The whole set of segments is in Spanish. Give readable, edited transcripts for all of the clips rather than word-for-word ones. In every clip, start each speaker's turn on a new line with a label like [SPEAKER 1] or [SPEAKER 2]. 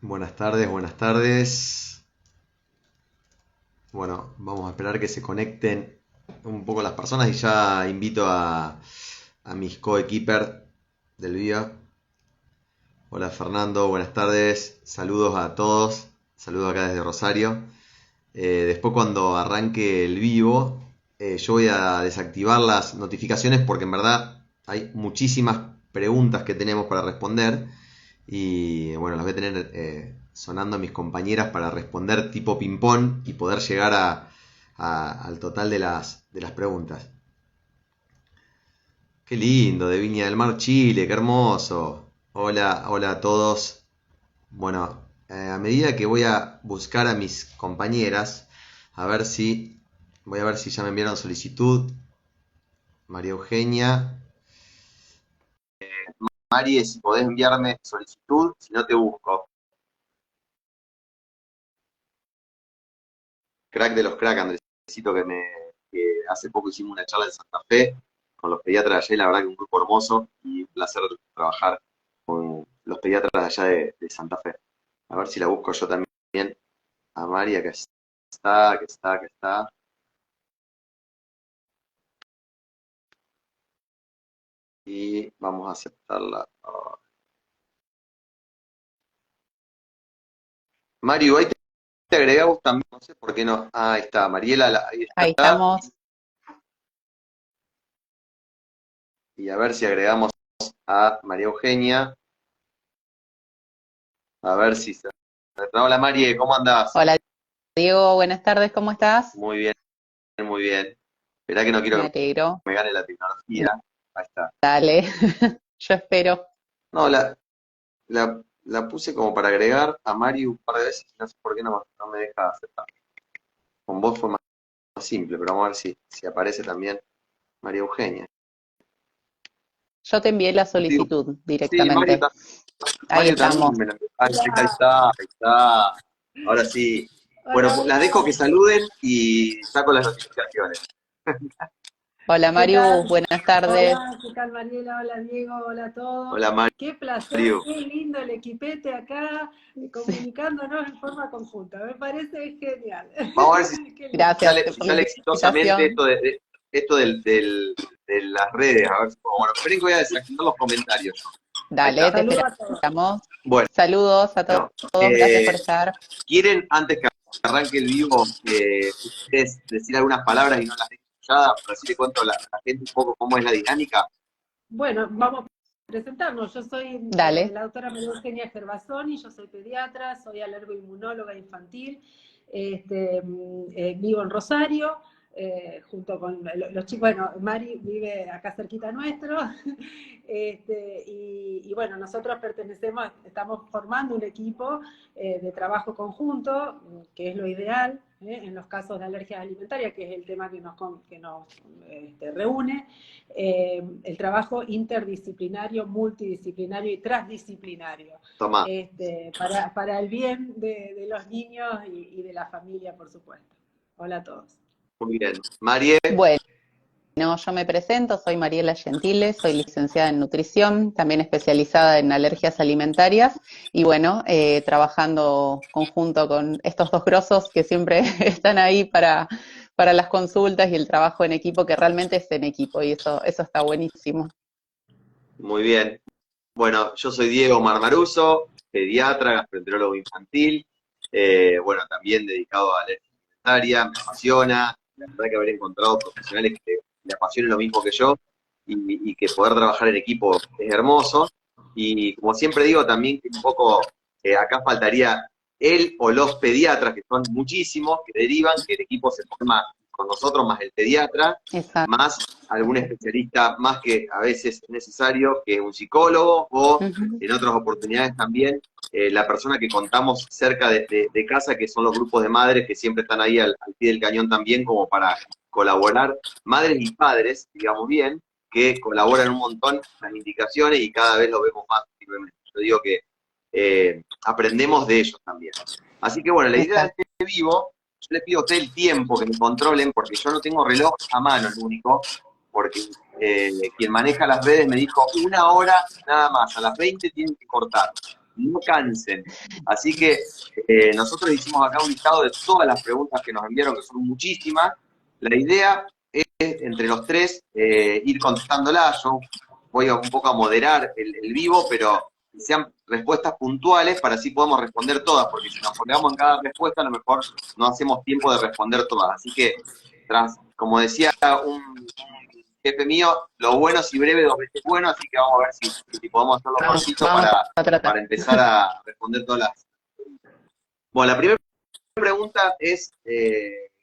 [SPEAKER 1] Buenas tardes, buenas tardes. Bueno, vamos a esperar que se conecten un poco las personas y ya invito a mis coequippers del día. Hola Fernando, buenas tardes. Saludos a todos. Saludos acá desde Rosario. Después cuando arranque el vivo, yo voy a desactivar las notificaciones porque en verdad hay muchísimas preguntas que tenemos para responder. Y bueno, las voy a tener sonando a mis compañeras para responder tipo ping-pong y poder llegar al total de las preguntas. Qué lindo, de Viña del Mar, Chile, qué hermoso. Hola, hola a todos. Bueno, a medida que voy a buscar a mis compañeras, voy a ver si ya me enviaron solicitud. María Eugenia. Mari, si podés enviarme solicitud, si no te busco. Crack de los crack, Andresito, que hace poco hicimos una charla en Santa Fe con los pediatras de allá, y la verdad que un grupo hermoso y un placer trabajar con los pediatras de allá de Santa Fe. A ver si la busco yo también a María, que está, que está, que está. Y vamos a aceptarla. Mario, ahí te agregamos también, no sé por qué no. Ah, ahí está, Mariela, ahí
[SPEAKER 2] Ahí
[SPEAKER 1] está.
[SPEAKER 2] estamos.
[SPEAKER 1] Y a ver si agregamos a María Eugenia. A ver si se... Hola María, ¿cómo andás?
[SPEAKER 2] Hola Diego, buenas tardes, ¿cómo estás?
[SPEAKER 1] Muy bien, muy bien. Esperá que no quiero
[SPEAKER 2] Me
[SPEAKER 1] que
[SPEAKER 2] alegro.
[SPEAKER 1] me gane la tecnología. Ahí está.
[SPEAKER 2] Dale, yo espero.
[SPEAKER 1] No, la puse como para agregar a Mario un par de veces, no sé por qué no me deja aceptar. Con vos fue más simple, pero vamos a ver si aparece también María Eugenia.
[SPEAKER 2] Yo te envié la
[SPEAKER 1] Digo,
[SPEAKER 2] solicitud
[SPEAKER 1] sí, Mario,
[SPEAKER 2] directamente. Ahí
[SPEAKER 1] Mario
[SPEAKER 2] estamos.
[SPEAKER 1] también me la... Ahí está, ahí está. Ahora sí. Bueno,
[SPEAKER 3] Hola,
[SPEAKER 1] las dejo que
[SPEAKER 3] hola.
[SPEAKER 1] saluden y saco las notificaciones.
[SPEAKER 2] Hola
[SPEAKER 3] ¿Qué
[SPEAKER 2] Mariu,
[SPEAKER 3] tal?
[SPEAKER 2] buenas tardes.
[SPEAKER 3] Hola, ¿qué tal Mariela? Hola Diego, hola a todos.
[SPEAKER 1] Hola
[SPEAKER 3] Qué placer,
[SPEAKER 1] Mario.
[SPEAKER 3] qué lindo el equipete acá,
[SPEAKER 2] Sí,
[SPEAKER 3] comunicándonos en forma conjunta. Me parece genial.
[SPEAKER 1] Vamos a ver si
[SPEAKER 3] Qué lindo.
[SPEAKER 2] gracias
[SPEAKER 1] si
[SPEAKER 2] por la
[SPEAKER 1] sale exitosamente
[SPEAKER 2] invitación.
[SPEAKER 1] esto de las redes. A ver, bueno, esperen que voy a desactivar los comentarios. Ahí
[SPEAKER 2] Dale,
[SPEAKER 1] está.
[SPEAKER 2] te
[SPEAKER 3] Saludos a todos.
[SPEAKER 2] esperamos.
[SPEAKER 1] Bueno,
[SPEAKER 2] Saludos a todos, gracias por
[SPEAKER 1] eh,
[SPEAKER 2] estar.
[SPEAKER 1] ¿quieren, antes que arranque el vivo, ustedes decir algunas palabras y no las dejen escuchadas, para así le cuento a la gente un poco cómo es la dinámica?
[SPEAKER 3] Bueno, vamos a presentarnos. Yo soy
[SPEAKER 2] Dale.
[SPEAKER 3] la doctora María Eugenia Gervasoni, yo soy pediatra, soy alergoinmunóloga infantil, vivo en Rosario, junto con los chicos. Bueno, Mari vive acá cerquita nuestro, y bueno, nosotros estamos formando un equipo de trabajo conjunto, que es lo ideal, en los casos de alergias alimentarias, que es el tema que nos reúne. El trabajo interdisciplinario, multidisciplinario y transdisciplinario,
[SPEAKER 1] Tomá.
[SPEAKER 3] para el bien de los niños y de la familia, por supuesto. Hola a todos.
[SPEAKER 1] Muy bien. Marie,
[SPEAKER 2] Bueno. No, yo me presento, soy Mariela Gentile, soy licenciada en nutrición, también especializada en alergias alimentarias y bueno, trabajando conjunto con estos dos grosos que siempre están ahí para las consultas y el trabajo en equipo, que realmente es en equipo y eso está buenísimo.
[SPEAKER 1] muy bien. Bueno, yo soy Diego Marmaruso, pediatra, gastroenterólogo infantil, bueno, también dedicado a la alergia alimentaria, me apasiona, la verdad que haber encontrado profesionales que le apasionen lo mismo que yo y que poder trabajar en equipo es hermoso. Y como siempre digo, también que un poco acá faltaría él o los pediatras, que son muchísimos, que derivan, que el equipo se forma con nosotros, más el pediatra,
[SPEAKER 2] Exacto.
[SPEAKER 1] más algún especialista más que a veces es necesario, que un psicólogo o
[SPEAKER 2] Uh-huh.
[SPEAKER 1] en otras oportunidades también la persona que contamos cerca de casa, que son los grupos de madres que siempre están ahí al pie del cañón también como para colaborar, madres y padres, digamos bien, que colaboran un montón en las indicaciones y cada vez lo vemos más firmemente. Yo digo que aprendemos de ellos también. Así que bueno, la idea de este vivo, yo le pido a usted el tiempo que me controlen, porque yo no tengo reloj a mano, el único, porque quien maneja las redes me dijo 1 hora nada más, a las 20 tienen que cortar, no cansen. Así que nosotros hicimos acá un listado de todas las preguntas que nos enviaron, que son muchísimas. La idea es, entre los tres, ir contestándolas. Yo voy un poco a moderar el vivo, pero que sean respuestas puntuales para así podamos responder todas, porque si nos colgamos en cada respuesta, a lo mejor no hacemos tiempo de responder todas. Así que, como decía un jefe mío, lo bueno si breve 2 veces bueno, así que vamos a ver si podemos hacerlo cortito para empezar a responder todas las. Bueno, la primera pregunta es,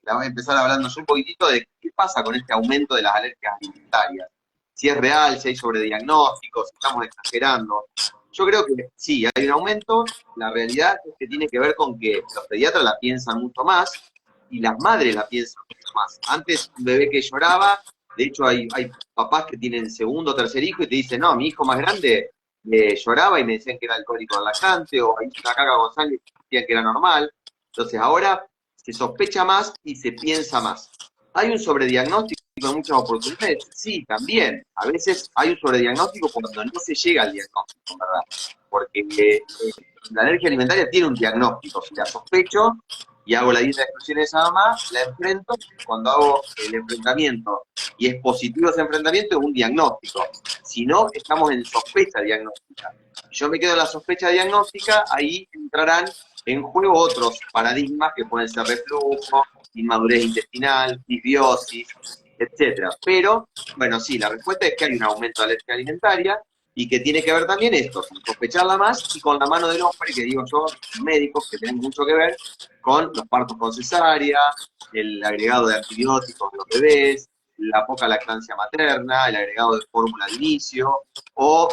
[SPEAKER 1] la voy a empezar hablando yo un poquitito de qué pasa con este aumento de las alergias alimentarias. Si es real, si hay sobrediagnósticos, si estamos exagerando. Yo creo que sí, hay un aumento. La realidad es que tiene que ver con que los pediatras la piensan mucho más y las madres la piensan mucho más. Antes, un bebé que lloraba, de hecho hay papás que tienen segundo o tercer hijo y te dicen, no, mi hijo más grande lloraba y me decían que era alcohólico lactante, o hizo una caca con sangre y decían que era normal. Entonces ahora se sospecha más y se piensa más. ¿Hay un sobrediagnóstico en muchas oportunidades? Sí, también. A veces hay un sobrediagnóstico cuando no se llega al diagnóstico, ¿verdad? Porque la alergia alimentaria tiene un diagnóstico. Si la sospecho y hago la dieta de exclusión de esa mamá, la enfrento. Cuando hago el enfrentamiento y es positivo ese enfrentamiento, es un diagnóstico. Si no, estamos en sospecha diagnóstica. Si yo me quedo en la sospecha diagnóstica, ahí entrarán en juego otros paradigmas que pueden ser reflujo, inmadurez intestinal, disbiosis, etcétera. Pero, bueno, sí, la respuesta es que hay un aumento de alergia alimentaria y que tiene que ver también esto, con sospecharla más y con la mano del hombre, que digo yo, médicos, que tienen mucho que ver con los partos con cesárea, el agregado de antibióticos de los bebés, la poca lactancia materna, el agregado de fórmula de inicio, o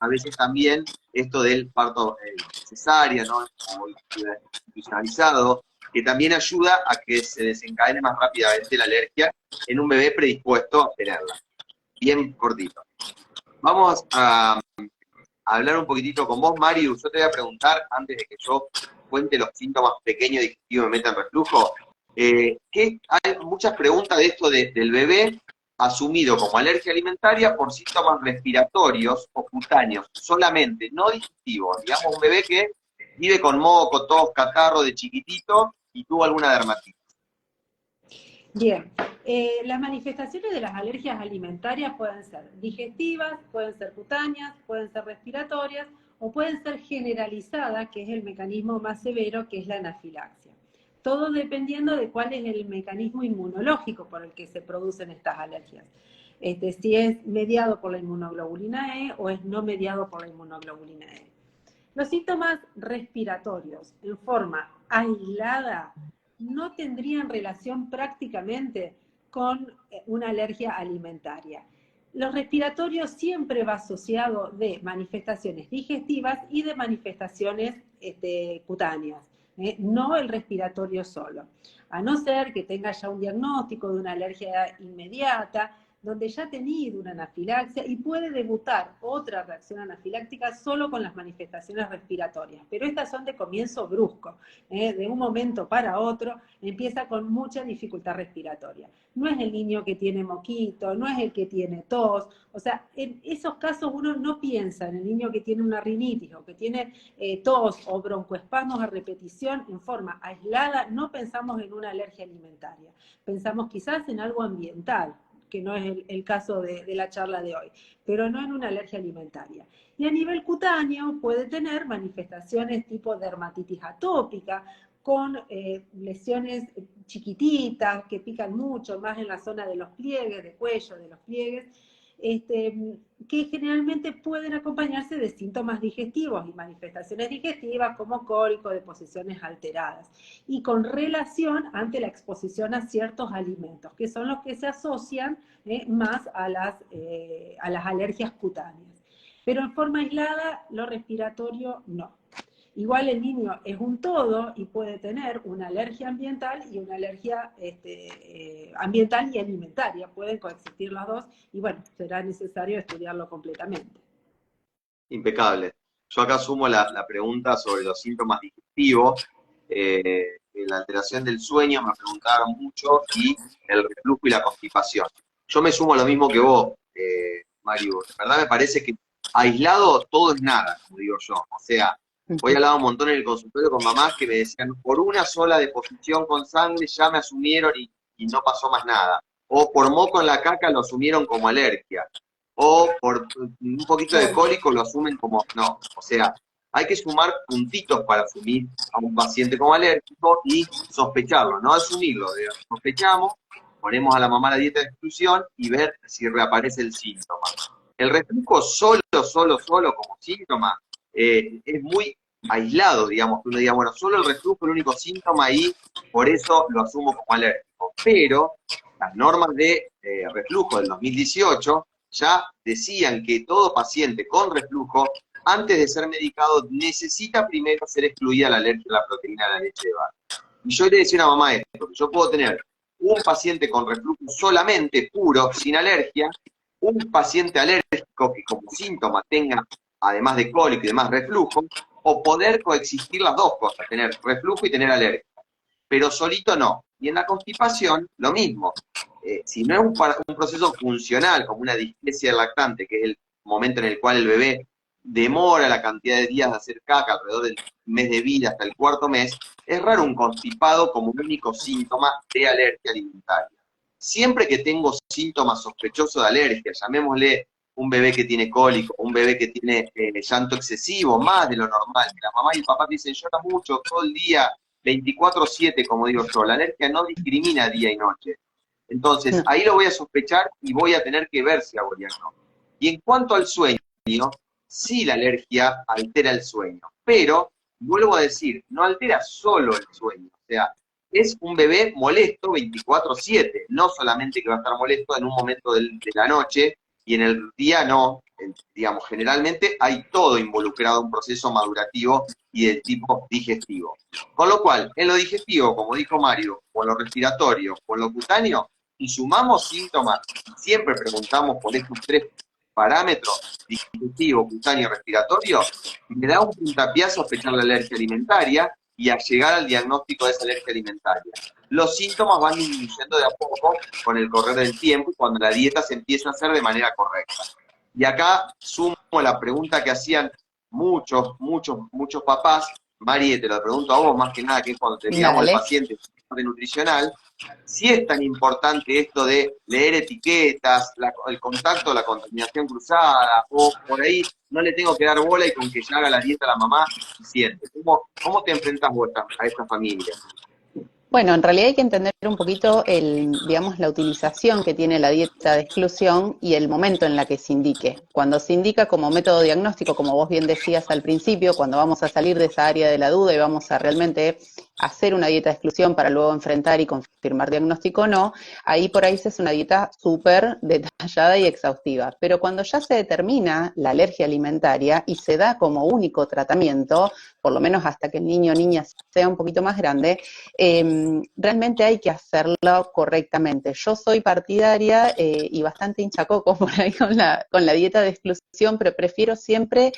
[SPEAKER 1] a veces también esto del parto cesárea, ¿no? O institucionalizado, que también ayuda a que se desencadene más rápidamente la alergia en un bebé predispuesto a tenerla. Bien cortito. Vamos a hablar un poquitito con vos, Marius. Yo te voy a preguntar, antes de que yo cuente los síntomas pequeños digestivos y me meta en reflujo, que hay muchas preguntas de esto del bebé asumido como alergia alimentaria por síntomas respiratorios o cutáneos, solamente, no digestivos. Digamos, un bebé que vive con moco, tos, catarro de chiquitito y tuvo alguna dermatitis.
[SPEAKER 3] Bien, las manifestaciones de las alergias alimentarias pueden ser digestivas, pueden ser cutáneas, pueden ser respiratorias o pueden ser generalizadas, que es el mecanismo más severo, que es la anafilaxia. Todo dependiendo de cuál es el mecanismo inmunológico por el que se producen estas alergias. Si es mediado por la inmunoglobulina E o es no mediado por la inmunoglobulina E. Los síntomas respiratorios en forma aislada no tendrían relación prácticamente con una alergia alimentaria. Los respiratorios siempre va asociado de manifestaciones digestivas y de manifestaciones cutáneas, no el respiratorio solo. A no ser que tenga ya un diagnóstico de una alergia inmediata, donde ya ha tenido una anafilaxia y puede debutar otra reacción anafiláctica solo con las manifestaciones respiratorias. Pero estas son de comienzo brusco, de un momento para otro empieza con mucha dificultad respiratoria. No es el niño que tiene moquito, no es el que tiene tos, o sea, en esos casos uno no piensa en el niño que tiene una rinitis o que tiene tos o broncoespasmos a repetición en forma aislada, no pensamos en una alergia alimentaria, pensamos quizás en algo ambiental, que no es el caso de la charla de hoy, pero no en una alergia alimentaria. Y a nivel cutáneo puede tener manifestaciones tipo dermatitis atópica, con lesiones chiquititas que pican mucho, más en la zona de los pliegues, de cuello, de los pliegues, que generalmente pueden acompañarse de síntomas digestivos y manifestaciones digestivas como cólico, deposiciones alteradas, y con relación ante la exposición a ciertos alimentos, que son los que se asocian más a las alergias cutáneas. Pero en forma aislada, lo respiratorio no. Igual el niño es un todo y puede tener una alergia ambiental y una alergia ambiental y alimentaria. Pueden coexistir las dos y bueno, será necesario estudiarlo completamente.
[SPEAKER 1] Impecable. Yo acá sumo la pregunta sobre los síntomas digestivos. La alteración del sueño me preguntaron mucho y el reflujo y la constipación. Yo me sumo a lo mismo que vos, Mario. La verdad me parece que aislado todo es nada, como digo yo. O sea, hoy hablaba un montón en el consultorio con mamás que me decían, por una sola deposición con sangre ya me asumieron y no pasó más nada. O por moco en la caca lo asumieron como alergia. O por un poquito de cólico lo asumen como no. O sea, hay que sumar puntitos para asumir a un paciente como alérgico y sospecharlo, no asumirlo. Sospechamos, ponemos a la mamá la dieta de exclusión y ver si reaparece el síntoma. El reflujo solo como síntoma es muy aislado, digamos, que uno diga, bueno, solo el reflujo es el único síntoma y por eso lo asumo como alérgico. Pero las normas de reflujo del 2018 ya decían que todo paciente con reflujo, antes de ser medicado, necesita primero ser excluida la alergia a la proteína de la leche de vaca. Y yo le decía a una mamá esto, que yo puedo tener un paciente con reflujo solamente, puro, sin alergia, un paciente alérgico que como síntoma tenga, además de cólico y demás, reflujo, o poder coexistir las dos cosas, tener reflujo y tener alergia. Pero solito no. Y en la constipación, lo mismo. Si no es un proceso funcional, como una displexia del lactante, que es el momento en el cual el bebé demora la cantidad de días de hacer caca, alrededor del mes de vida hasta el cuarto mes, es raro un constipado como un único síntoma de alergia alimentaria. Siempre que tengo síntomas sospechosos de alergia, llamémosle un bebé que tiene cólico, un bebé que tiene llanto excesivo, más de lo normal, que la mamá y el papá dicen llora mucho todo el día, 24/7, como digo yo, la alergia no discrimina día y noche. Entonces, ahí lo voy a sospechar y voy a tener que ver si hago el diagnóstico. Y en cuanto al sueño, sí la alergia altera el sueño, pero, vuelvo a decir, no altera solo el sueño, o sea, es un bebé molesto 24/7, no solamente que va a estar molesto en un momento de la noche y en el día no, digamos, generalmente hay todo involucrado en un proceso madurativo y del tipo digestivo. Con lo cual, en lo digestivo, como dijo Mario, o en lo respiratorio, o en lo cutáneo, si sumamos síntomas, siempre preguntamos por estos tres parámetros, digestivo, cutáneo, respiratorio, me da un puntapié a sospechar la alergia alimentaria y a llegar al diagnóstico de esa alergia alimentaria. Los síntomas van disminuyendo de a poco con el correr del tiempo y cuando la dieta se empieza a hacer de manera correcta. Y acá sumo la pregunta que hacían muchos papás. Mari, te lo pregunto a vos más que nada, que es cuando teníamos al paciente de nutricional, si es tan importante esto de leer etiquetas, el contacto, la contaminación cruzada, o por ahí no le tengo que dar bola y con que ya haga la dieta la mamá es suficiente. ¿Cómo te enfrentas vos a esta familia?
[SPEAKER 2] Bueno, en realidad hay que entender un poquito digamos, la utilización que tiene la dieta de exclusión y el momento en la que se indique. Cuando se indica como método diagnóstico, como vos bien decías al principio, cuando vamos a salir de esa área de la duda y vamos a realmente hacer una dieta de exclusión para luego enfrentar y confirmar diagnóstico o no, ahí por ahí es una dieta súper detallada y exhaustiva. Pero cuando ya se determina la alergia alimentaria y se da como único tratamiento, por lo menos hasta que el niño o niña sea un poquito más grande, realmente hay que hacerlo correctamente. Yo soy partidaria y bastante hinchacoco por ahí con la dieta de exclusión, pero prefiero siempre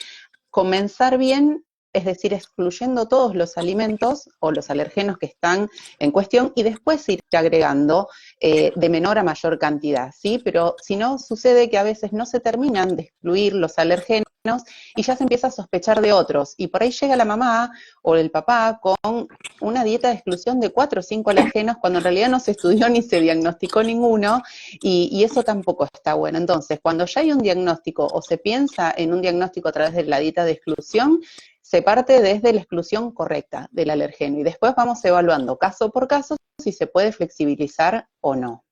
[SPEAKER 2] comenzar bien, es decir, excluyendo todos los alimentos o los alergenos que están en cuestión y después ir agregando de menor a mayor cantidad, ¿sí? Pero si no, sucede que a veces no se terminan de excluir los alergenos y ya se empieza a sospechar de otros. Y por ahí llega la mamá o el papá con una dieta de exclusión de 4 o 5 alergenos cuando en realidad no se estudió ni se diagnosticó ninguno y eso tampoco está bueno. Entonces, cuando ya hay un diagnóstico o se piensa en un diagnóstico a través de la dieta de exclusión, se parte desde la exclusión correcta del alergeno y después vamos evaluando caso por caso si se puede flexibilizar o no.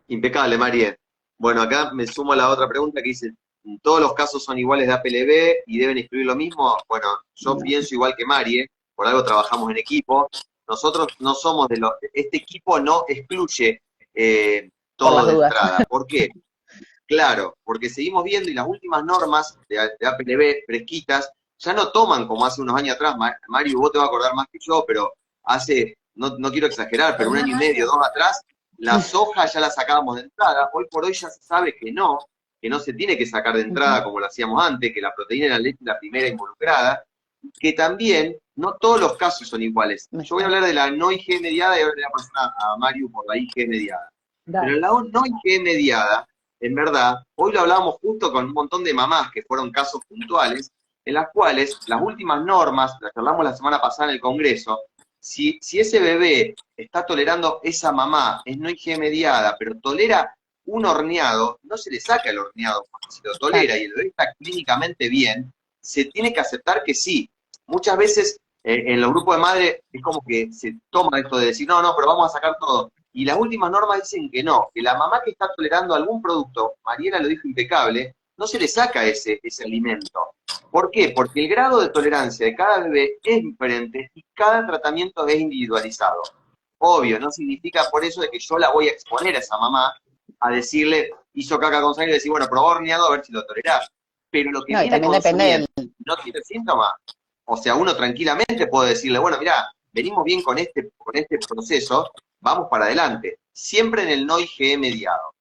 [SPEAKER 1] Impecable, María. Bueno, acá me sumo a la otra pregunta que dice, ¿todos los casos son iguales de APLB y deben excluir lo mismo? Bueno, yo pienso igual que Marie, por algo trabajamos en equipo. Nosotros no somos este equipo no excluye todo de entrada. ¿Por qué? Claro, porque seguimos viendo y las últimas normas de APLB fresquitas ya no toman como hace unos años atrás. Mario, vos te vas a acordar más que yo, pero hace, no quiero exagerar, pero un año y medio, 2 atrás, la soja ya la sacábamos de entrada. Hoy por hoy ya se sabe que no se tiene que sacar de entrada como lo hacíamos antes, que la proteína en la leche es la primera involucrada, que también no todos los casos son iguales. Yo voy a hablar de la no IG mediada y ahora le voy a pasar a Mario por la IG mediada. Pero en la no IG mediada, en verdad, hoy lo hablábamos justo con un montón de mamás que fueron casos puntuales, en las cuales las últimas normas, las que hablamos la semana pasada en el Congreso, si ese bebé está tolerando, esa mamá es no IG mediada, pero tolera un horneado, no se le saca el horneado, porque si lo tolera y el bebé está clínicamente bien, se tiene que aceptar que sí. Muchas veces en los grupos de madres es como que se toma esto de decir, no, pero vamos a sacar todo. Y las últimas normas dicen que no, que la mamá que está tolerando algún producto, Mariela lo dijo impecable, no se le saca ese alimento. ¿Por qué? Porque el grado de tolerancia de cada bebé es diferente y cada tratamiento es individualizado. Obvio, no significa por eso de que yo la voy a exponer a esa mamá a decirle, hizo caca con sangre y decir, bueno, probá horneado a ver si lo tolerás. Pero lo que
[SPEAKER 2] No, y
[SPEAKER 1] viene
[SPEAKER 2] también
[SPEAKER 1] consumiendo
[SPEAKER 2] depende del...
[SPEAKER 1] no tiene síntomas, o sea, uno tranquilamente puede decirle, bueno, mirá, venimos bien con este proceso, vamos para adelante. Siempre en el no IgE mediado.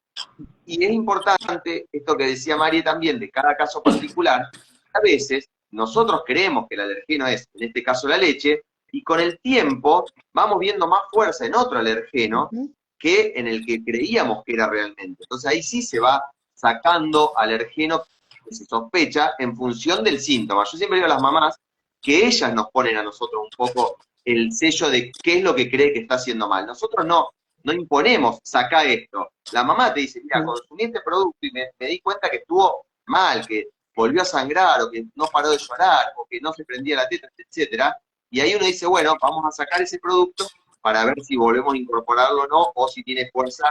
[SPEAKER 1] Y es importante esto que decía María también, de cada caso particular. A veces nosotros creemos que el alergeno es, en este caso, la leche, y con el tiempo vamos viendo más fuerza en otro alergeno que en el que creíamos que era realmente. Entonces ahí sí se va sacando alergeno que se sospecha en función del síntoma. Yo siempre digo a las mamás que ellas nos ponen a nosotros un poco el sello de qué es lo que cree que está haciendo mal. Nosotros no imponemos, saca esto. La mamá te dice, mira, consumí este producto y me di cuenta que estuvo mal, que volvió a sangrar, o que no paró de llorar, o que no se prendía la teta, etcétera. Y ahí uno dice, bueno, vamos a sacar ese producto para ver si volvemos a incorporarlo o no, o si tiene fuerza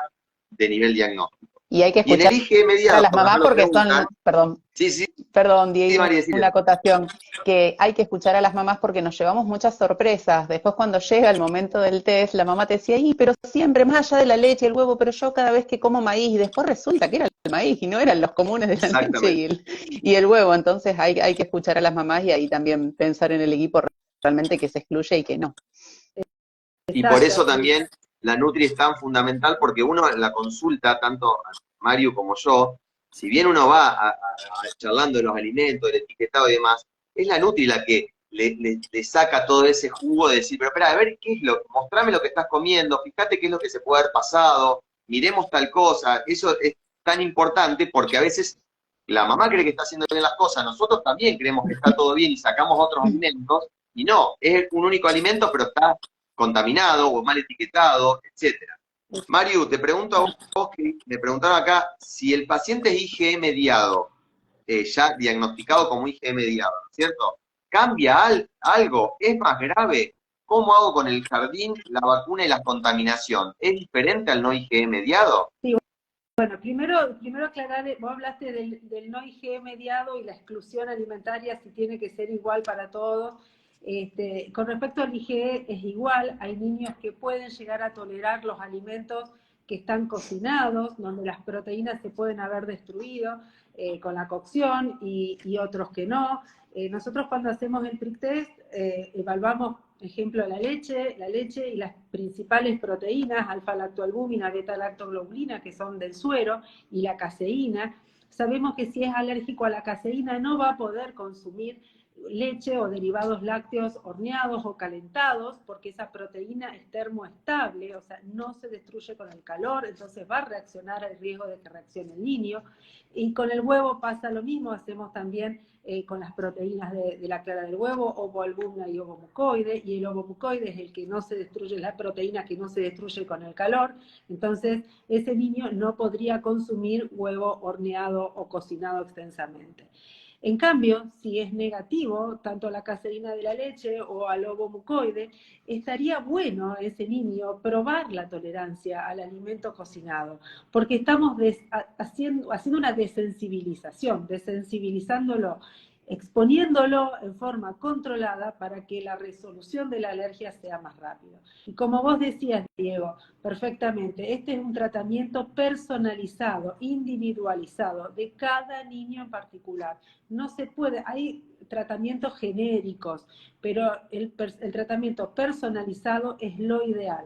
[SPEAKER 1] de nivel diagnóstico.
[SPEAKER 2] Y hay que
[SPEAKER 1] Y en el
[SPEAKER 2] escuchar
[SPEAKER 1] IgE
[SPEAKER 2] a
[SPEAKER 1] mediado,
[SPEAKER 2] las
[SPEAKER 1] cuando
[SPEAKER 2] mamás
[SPEAKER 1] me lo
[SPEAKER 2] porque
[SPEAKER 1] preguntan,
[SPEAKER 2] son, perdón,
[SPEAKER 1] sí,
[SPEAKER 2] perdón, Diego,
[SPEAKER 1] María,
[SPEAKER 2] una
[SPEAKER 1] decirle.
[SPEAKER 2] acotación, que hay que escuchar a las mamás porque nos llevamos muchas sorpresas. Después cuando llega el momento del test, la mamá te decía, pero siempre, más allá de la leche y el huevo, pero yo cada vez que como maíz, y después resulta que era el maíz y no eran los comunes de la leche y el huevo. Entonces hay que escuchar a las mamás y ahí también pensar en el equipo realmente que se excluye y que no.
[SPEAKER 1] Y por eso también la Nutri es tan fundamental, porque uno en la consulta, tanto Mario como yo, si bien uno va charlando de los alimentos, del etiquetado y demás, es la Nutri la que le saca todo ese jugo de decir, pero espera, a ver, mostrame lo que estás comiendo, fíjate qué es lo que se puede haber pasado, miremos tal cosa. Eso es tan importante porque a veces la mamá cree que está haciendo bien las cosas, nosotros también creemos que está todo bien y sacamos otros alimentos, y no, es un único alimento, pero está contaminado o mal etiquetado, etcétera. Mario, te pregunto a vos que me preguntaron acá, si el paciente es IgE mediado, ya diagnosticado como IgE mediado, ¿cierto? ¿Cambia algo? ¿Es más grave? ¿Cómo hago con el jardín, la vacuna y la contaminación? ¿Es diferente al no IgE mediado?
[SPEAKER 3] Sí, bueno, primero aclarar, vos hablaste del no IgE mediado y la exclusión alimentaria, si tiene que ser igual para todos. Con respecto al IgE es igual, hay niños que pueden llegar a tolerar los alimentos que están cocinados, donde las proteínas se pueden haber destruido con la cocción y otros que no. Nosotros cuando hacemos el prick test evaluamos, ejemplo, la leche y las principales proteínas, alfa-lactoalbúmina, beta-lactoglobulina, que son del suero, y la caseína. Sabemos que si es alérgico a la caseína no va a poder consumir leche o derivados lácteos horneados o calentados, porque esa proteína es termoestable, o sea, no se destruye con el calor, entonces va a reaccionar al riesgo de que reaccione el niño. Y con el huevo pasa lo mismo, hacemos también con las proteínas de la clara del huevo, ovoalbumina y ovomucoide, y el ovomucoide es el que no se destruye, la proteína que no se destruye con el calor, entonces ese niño no podría consumir huevo horneado o cocinado extensamente. En cambio, si es negativo, tanto a la caseína de la leche o al ovomucoide, estaría bueno a ese niño probar la tolerancia al alimento cocinado, porque estamos haciendo una desensibilización, desensibilizándolo. exponiéndolo en forma controlada para que la resolución de la alergia sea más rápido. Y como vos decías, Diego, perfectamente, este es un tratamiento personalizado, individualizado, de cada niño en particular. No se puede, hay tratamientos genéricos, pero el tratamiento personalizado es lo ideal.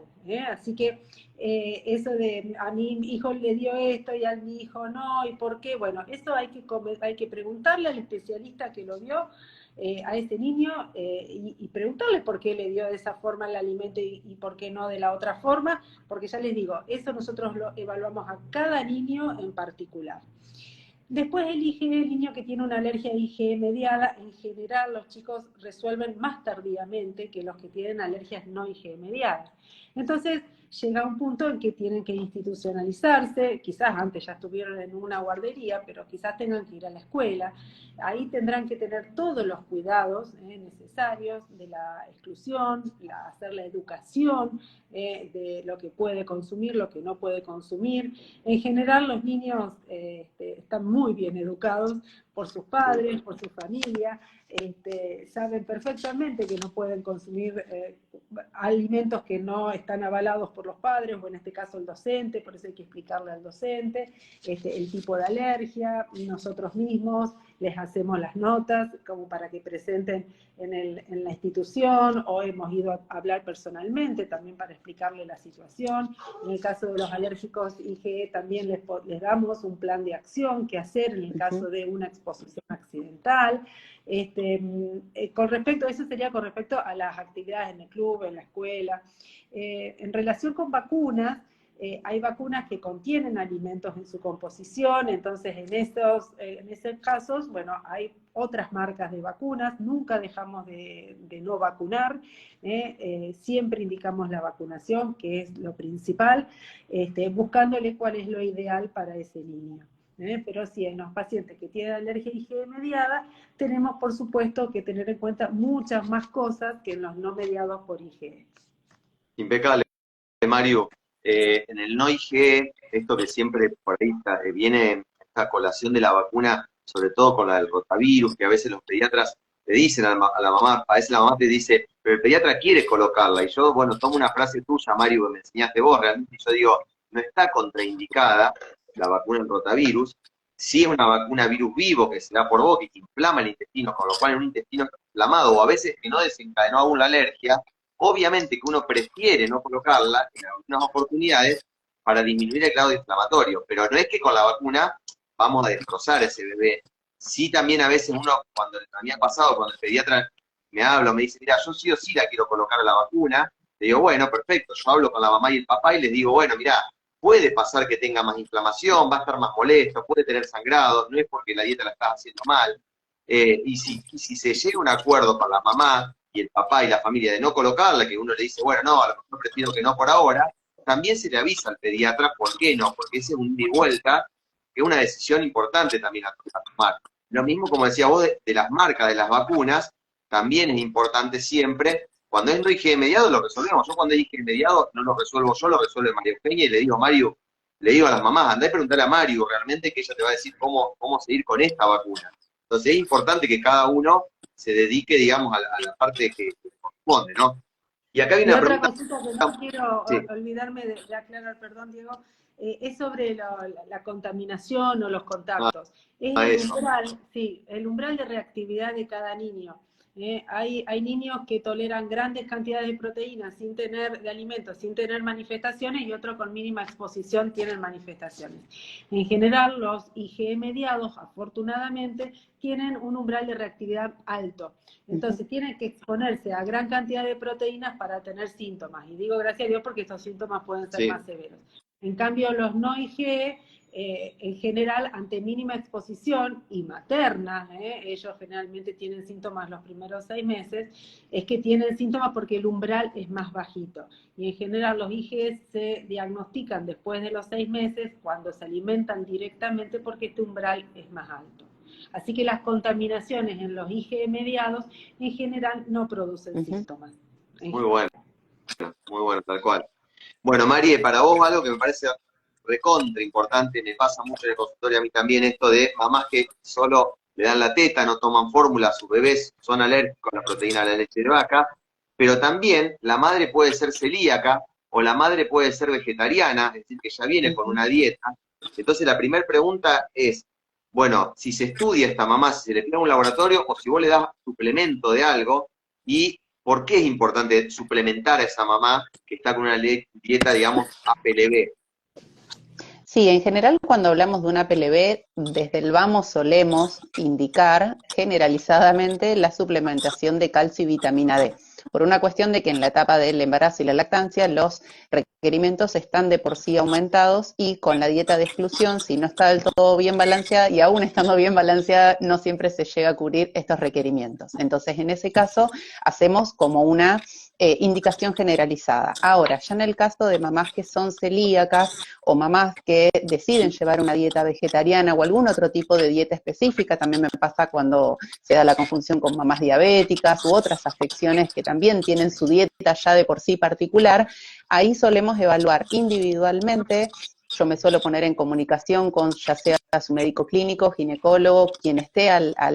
[SPEAKER 3] Así que eso de a mi hijo le dio esto y a mi hijo no, ¿y por qué? Bueno, eso hay que preguntarle al especialista que lo dio a ese niño y preguntarle por qué le dio de esa forma el alimento y por qué no de la otra forma, porque ya les digo, eso nosotros lo evaluamos a cada niño en particular. Después el IgE, el niño que tiene una alergia IgE mediada, en general los chicos resuelven más tardíamente que los que tienen alergias no IgE mediadas. Entonces llega un punto en que tienen que institucionalizarse, quizás antes ya estuvieron en una guardería, pero quizás tengan que ir a la escuela. Ahí tendrán que tener todos los cuidados necesarios de la exclusión, hacer la educación de lo que puede consumir, lo que no puede consumir. En general los niños están muy bien educados por sus padres, por su familia, saben perfectamente que no pueden consumir alimentos que no están avalados por los padres, o en este caso el docente, por eso hay que explicarle al docente el tipo de alergia, nosotros mismos les hacemos las notas como para que presenten en la institución, o hemos ido a hablar personalmente también para explicarle la situación. En el caso de los alérgicos IgE también les damos un plan de acción que hacer en el caso de una exposición accidental. Con respecto, eso sería con respecto a las actividades en el club, en la escuela. En relación con vacunas, hay vacunas que contienen alimentos en su composición, entonces en esos casos, bueno, hay otras marcas de vacunas, nunca dejamos de no vacunar, siempre indicamos la vacunación, que es lo principal, buscándole cuál es lo ideal para ese niño. Pero sí, en los pacientes que tienen alergia IgE mediada, tenemos por supuesto que tener en cuenta muchas más cosas que en los no mediados por IgE.
[SPEAKER 1] Impecable, Mario. En el no IgE, esto que siempre por ahí viene esta colación de la vacuna, sobre todo con la del rotavirus, que a veces los pediatras le dicen a la mamá, a veces la mamá te dice, pero el pediatra quiere colocarla, y yo, bueno, tomo una frase tuya, Mario, que me enseñaste vos, realmente, y yo digo, no está contraindicada la vacuna del rotavirus, sí es una vacuna virus vivo que se da por boca y que inflama el intestino, con lo cual en un intestino inflamado, o a veces que no desencadenó aún la alergia, obviamente que uno prefiere no colocarla en algunas oportunidades para disminuir el grado inflamatorio, pero no es que con la vacuna vamos a destrozar a ese bebé. Sí, también a veces uno, cuando a mí ha pasado, cuando el pediatra me habla o me dice, mira, yo sí o sí la quiero colocar a la vacuna, le digo, bueno, perfecto, yo hablo con la mamá y el papá y les digo, bueno, mira, puede pasar que tenga más inflamación, va a estar más molesto, puede tener sangrado, no es porque la dieta la está haciendo mal. Y si se llega a un acuerdo con la mamá y el papá y la familia de no colocarla, que uno le dice, bueno, no, a lo mejor prefiero que no por ahora, también se le avisa al pediatra por qué no, porque ese es un ida y vuelta, que es una decisión importante también a tomar. Lo mismo, como decía vos, de las marcas de las vacunas, también es importante siempre, cuando es no IgE mediado lo resolvemos. Yo cuando es IgE mediado no lo resuelvo yo, lo resuelve María Eugenia y le digo, Mario, le digo a las mamás, andá y preguntarle a Mario realmente que ella te va a decir cómo seguir con esta vacuna. Entonces es importante que cada uno se dedique, digamos, a la parte que corresponde, ¿no? Y acá hay una
[SPEAKER 3] otra
[SPEAKER 1] pregunta.
[SPEAKER 3] cosita que no quiero
[SPEAKER 1] Sí.
[SPEAKER 3] olvidarme de aclarar, perdón, Diego, es sobre la contaminación o los contactos. Es el umbral, sí, el umbral de reactividad de cada niño. Hay niños que toleran grandes cantidades de proteínas sin tener, de alimentos, sin tener manifestaciones, y otros con mínima exposición tienen manifestaciones. En general, los IgE mediados, afortunadamente, tienen un umbral de reactividad alto. Entonces tienen que exponerse a gran cantidad de proteínas para tener síntomas. Y digo gracias a Dios porque estos síntomas pueden ser más severos. En cambio, los no IgE, en general, ante mínima exposición y materna, ellos generalmente tienen síntomas los primeros 6 meses, es que tienen síntomas porque el umbral es más bajito. Y en general los IgE se diagnostican después de los 6 meses cuando se alimentan directamente porque este umbral es más alto. Así que las contaminaciones en los IgE mediados en general no producen síntomas.
[SPEAKER 1] Muy bueno, tal cual. Bueno, Marie, para vos algo que me parece recontra importante, me pasa mucho en el consultorio a mí también, esto de mamás que solo le dan la teta, no toman fórmula, sus bebés son alérgicos a la proteína de la leche de vaca, pero también la madre puede ser celíaca o la madre puede ser vegetariana, es decir, que ya viene con una dieta. Entonces la primera pregunta es, bueno, si se estudia esta mamá, si se le pide un laboratorio o si vos le das suplemento de algo, y por qué es importante suplementar a esa mamá que está con una dieta, digamos, APLB.
[SPEAKER 2] Sí, en general cuando hablamos de una PLB, desde el vamos solemos indicar generalizadamente la suplementación de calcio y vitamina D, por una cuestión de que en la etapa del embarazo y la lactancia los requerimientos están de por sí aumentados y con la dieta de exclusión, si no está del todo bien balanceada y aún estando bien balanceada, no siempre se llega a cubrir estos requerimientos. Entonces, en ese caso, hacemos como una indicación generalizada. Ahora, ya en el caso de mamás que son celíacas o mamás que deciden llevar una dieta vegetariana o algún otro tipo de dieta específica, también me pasa cuando se da la confusión con mamás diabéticas u otras afecciones que también tienen su dieta ya de por sí particular, ahí solemos evaluar individualmente. Yo me suelo poner en comunicación con ya sea su médico clínico, ginecólogo, quien esté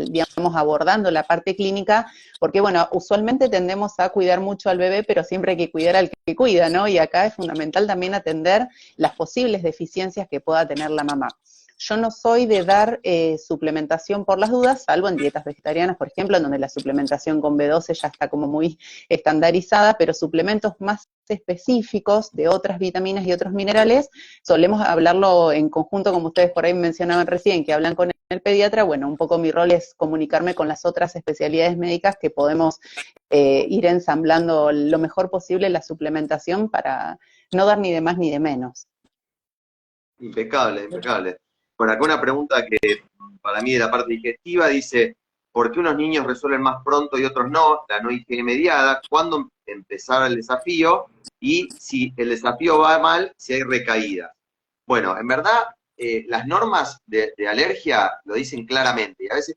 [SPEAKER 2] digamos, abordando la parte clínica, porque bueno, usualmente tendemos a cuidar mucho al bebé, pero siempre hay que cuidar al que cuida, ¿no? Y acá es fundamental también atender las posibles deficiencias que pueda tener la mamá. Yo no soy de dar suplementación por las dudas, salvo en dietas vegetarianas, por ejemplo, en donde la suplementación con B12 ya está como muy estandarizada, pero suplementos más específicos de otras vitaminas y otros minerales, solemos hablarlo en conjunto, como ustedes por ahí mencionaban recién, que hablan con el pediatra. Bueno, un poco mi rol es comunicarme con las otras especialidades médicas que podemos ir ensamblando lo mejor posible la suplementación para no dar ni de más ni de menos.
[SPEAKER 1] Impecable, impecable. Por acá una pregunta que para mí de la parte digestiva dice, ¿por qué unos niños resuelven más pronto y otros no? La no higiene mediada, ¿cuándo empezar el desafío? Y si el desafío va mal, si hay recaídas. Bueno, en verdad, las normas de alergia lo dicen claramente, y a veces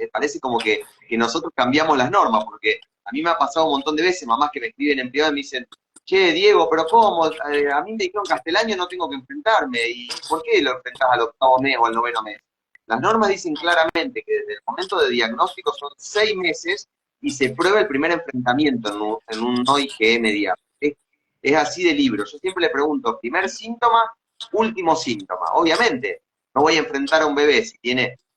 [SPEAKER 1] parece como que nosotros cambiamos las normas, porque a mí me ha pasado un montón de veces, mamás que me escriben en privado y me dicen, che, Diego, pero ¿cómo? A mí me dijeron que hasta el año no tengo que enfrentarme, ¿y por qué lo enfrentás al octavo mes o al noveno mes? Las normas dicen claramente que desde el momento de diagnóstico son 6 meses y se prueba el primer enfrentamiento en un no IgE mediano. Es así de libro. Yo siempre le pregunto, primer síntoma, último síntoma. Obviamente, no voy a enfrentar a un bebé si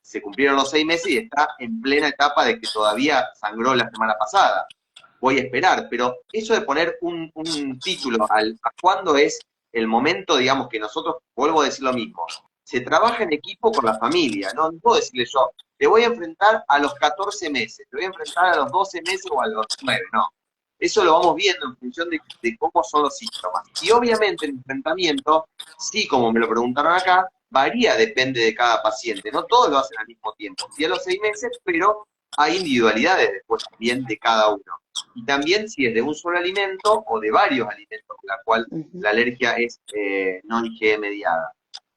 [SPEAKER 1] se cumplieron los 6 meses y está en plena etapa de que todavía sangró la semana pasada. Voy a esperar, pero eso de poner un título a cuándo es el momento, digamos, que nosotros, vuelvo a decir lo mismo, se trabaja en equipo con la familia, no puedo decirle yo, te voy a enfrentar a los 14 meses, te voy a enfrentar a los 12 meses o a los 9, no. Eso lo vamos viendo en función de cómo son los síntomas. Y obviamente el enfrentamiento, sí, como me lo preguntaron acá, varía, depende de cada paciente. No todos lo hacen al mismo tiempo, sí a los 6 meses, pero hay individualidades después también de cada uno. Y también si es de un solo alimento o de varios alimentos, la cual la alergia es no IgE mediada.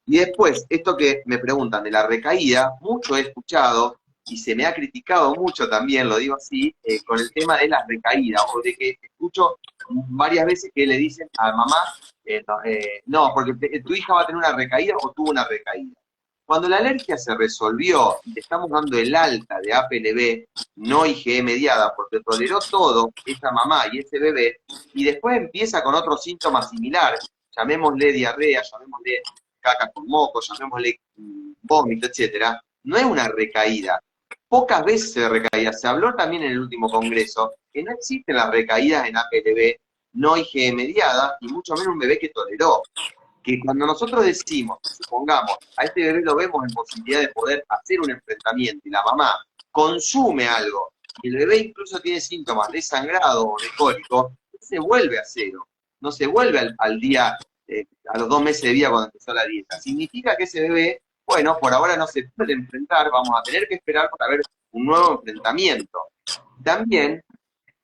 [SPEAKER 1] Y después, esto que me preguntan de la recaída, mucho he escuchado y se me ha criticado mucho también, lo digo así, con el tema de las recaídas, o de que escucho varias veces que le dicen a mamá, no, porque tu hija va a tener una recaída o tuvo una recaída. Cuando la alergia se resolvió y le estamos dando el alta de APLB, no IgE mediada, porque toleró todo esa mamá y ese bebé, y después empieza con otros síntomas similares, llamémosle diarrea, llamémosle caca con moco, llamémosle vómito, etcétera, no es una recaída. Pocas veces se recaída. Se habló también en el último congreso que no existen las recaídas en APLB no IgE mediada, y mucho menos un bebé que toleró. Que cuando nosotros decimos, supongamos, a este bebé lo vemos en posibilidad de poder hacer un enfrentamiento y la mamá consume algo, y el bebé incluso tiene síntomas de sangrado o de cólico, se vuelve a cero, no se vuelve al día, a los 2 meses de vida cuando empezó la dieta. Significa que ese bebé, bueno, por ahora no se puede enfrentar, vamos a tener que esperar para ver un nuevo enfrentamiento. También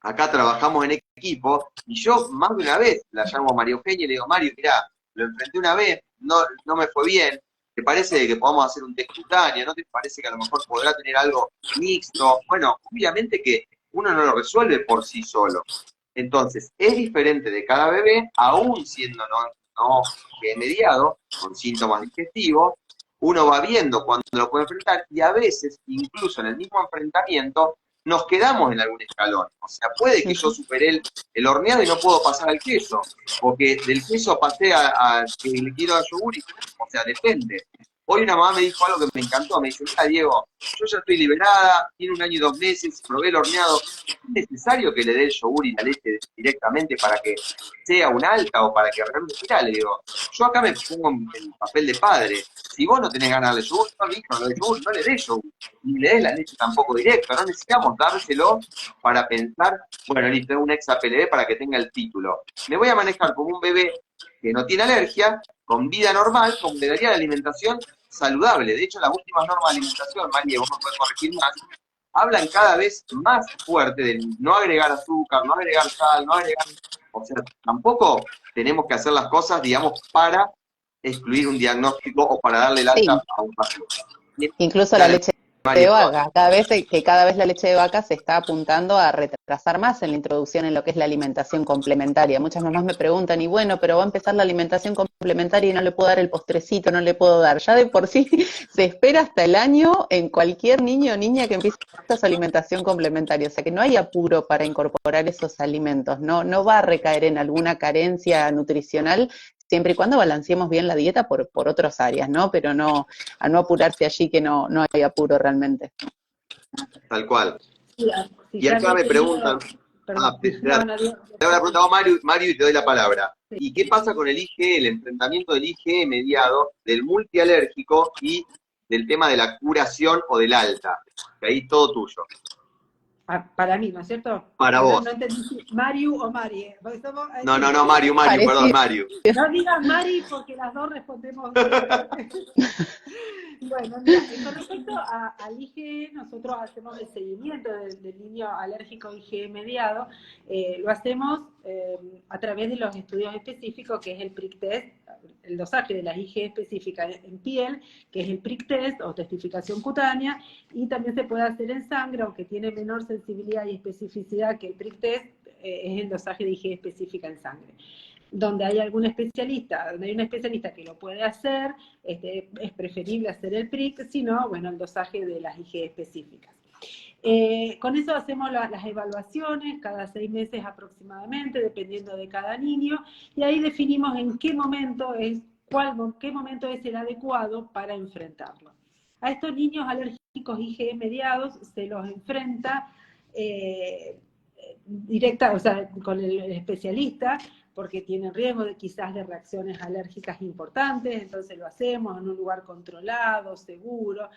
[SPEAKER 1] acá trabajamos en equipo, y yo más de una vez la llamo a María Eugenia y le digo, Mario, mirá, lo enfrenté una vez, no me fue bien, ¿te parece que podamos hacer un test cutáneo? ¿No te parece que a lo mejor podrá tener algo mixto? Bueno, obviamente que uno no lo resuelve por sí solo. Entonces, es diferente de cada bebé, aún siendo no mediado, con síntomas digestivos. uno va viendo cuándo lo puede enfrentar y a veces, incluso en el mismo enfrentamiento, nos quedamos en algún escalón. O sea, puede que yo supere el horneado y no puedo pasar al queso, o que del queso pasé a que le quiero dar yogur, o sea, depende. Hoy una mamá me dijo algo que me encantó, me dice, mira Diego, yo ya estoy liberada, tiene 1 año y 2 meses, probé el horneado, ¿es necesario que le dé el yogur y la leche directamente para que sea una alta o para que realmente, mira, le digo, yo acá me pongo en el papel de padre, si vos no tenés ganas de darle yogur, no, mi hijo, no le yogur, no le des yogur, ni le des la leche tampoco directa, no necesitamos dárselo para pensar, bueno, listo, es un exa PLD para que tenga el título. Me voy a manejar como un bebé que no tiene alergia, con vida normal, como le daría la alimentación saludable. De hecho, las últimas normas de alimentación, María, vos me podés corregir más, hablan cada vez más fuerte de no agregar azúcar, no agregar sal, no agregar... O sea, tampoco tenemos que hacer las cosas, digamos, para excluir un diagnóstico o para darle el alta
[SPEAKER 2] Sí,
[SPEAKER 1] a un paciente.
[SPEAKER 2] incluso la
[SPEAKER 1] Dale,
[SPEAKER 2] leche de
[SPEAKER 1] Mario.
[SPEAKER 2] vaca. Cada vez la leche de vaca se está apuntando a retrasar más en la introducción en lo que es la alimentación complementaria. Muchas mamás me preguntan, y bueno, pero va a empezar la alimentación complementaria y no le puedo dar el postrecito, no le puedo dar. Ya de por sí se espera hasta el año en cualquier niño o niña que empiece su alimentación complementaria. O sea que no hay apuro para incorporar esos alimentos. No va a recaer en alguna carencia nutricional siempre y cuando balanceemos bien la dieta por otras áreas, ¿no? Pero no, a no apurarse allí que no hay apuro realmente.
[SPEAKER 1] Tal cual.
[SPEAKER 3] Sí,
[SPEAKER 1] Y
[SPEAKER 3] ya
[SPEAKER 1] acá
[SPEAKER 3] había
[SPEAKER 1] me preguntan,
[SPEAKER 3] tenido, perdón,
[SPEAKER 1] te
[SPEAKER 3] no,
[SPEAKER 1] hago
[SPEAKER 3] no,
[SPEAKER 1] la pregunta a Mario, Mario, y te doy la palabra.
[SPEAKER 3] sí.
[SPEAKER 1] ¿Y qué pasa con el IgE, el enfrentamiento del IgE mediado, del multialérgico y del tema de la curación o del alta? Que ahí todo tuyo.
[SPEAKER 3] Para mí, ¿no es cierto?
[SPEAKER 1] Para
[SPEAKER 3] No,
[SPEAKER 1] vos.
[SPEAKER 3] no entendí si Mariu o Marie. Porque somos,
[SPEAKER 1] No, no, no, Mario, perdón,
[SPEAKER 2] Parecido.
[SPEAKER 1] Mario.
[SPEAKER 3] no digas Mari porque las dos respondemos. Bueno, mira, con respecto al IgE, nosotros hacemos el seguimiento del niño alérgico IgE mediado, lo hacemos a través de los estudios específicos, que es el prick test, el dosaje de las IgE específicas en piel, que es el prick test o testificación cutánea, y también se puede hacer en sangre, aunque tiene menor sensibilidad y especificidad que el prick test, es el dosaje de IgE específica en sangre. Donde hay un especialista que lo puede hacer, es preferible hacer el PRIC, sino, bueno, el dosaje de las IgE específicas. Con eso hacemos las evaluaciones cada 6 meses aproximadamente, dependiendo de cada niño, y ahí definimos en qué momento es el adecuado para enfrentarlo. A estos niños alérgicos IgE mediados se los enfrenta directa, o sea, con el especialista, porque tienen riesgo de quizás de reacciones alérgicas importantes, entonces lo hacemos en un lugar controlado, seguro,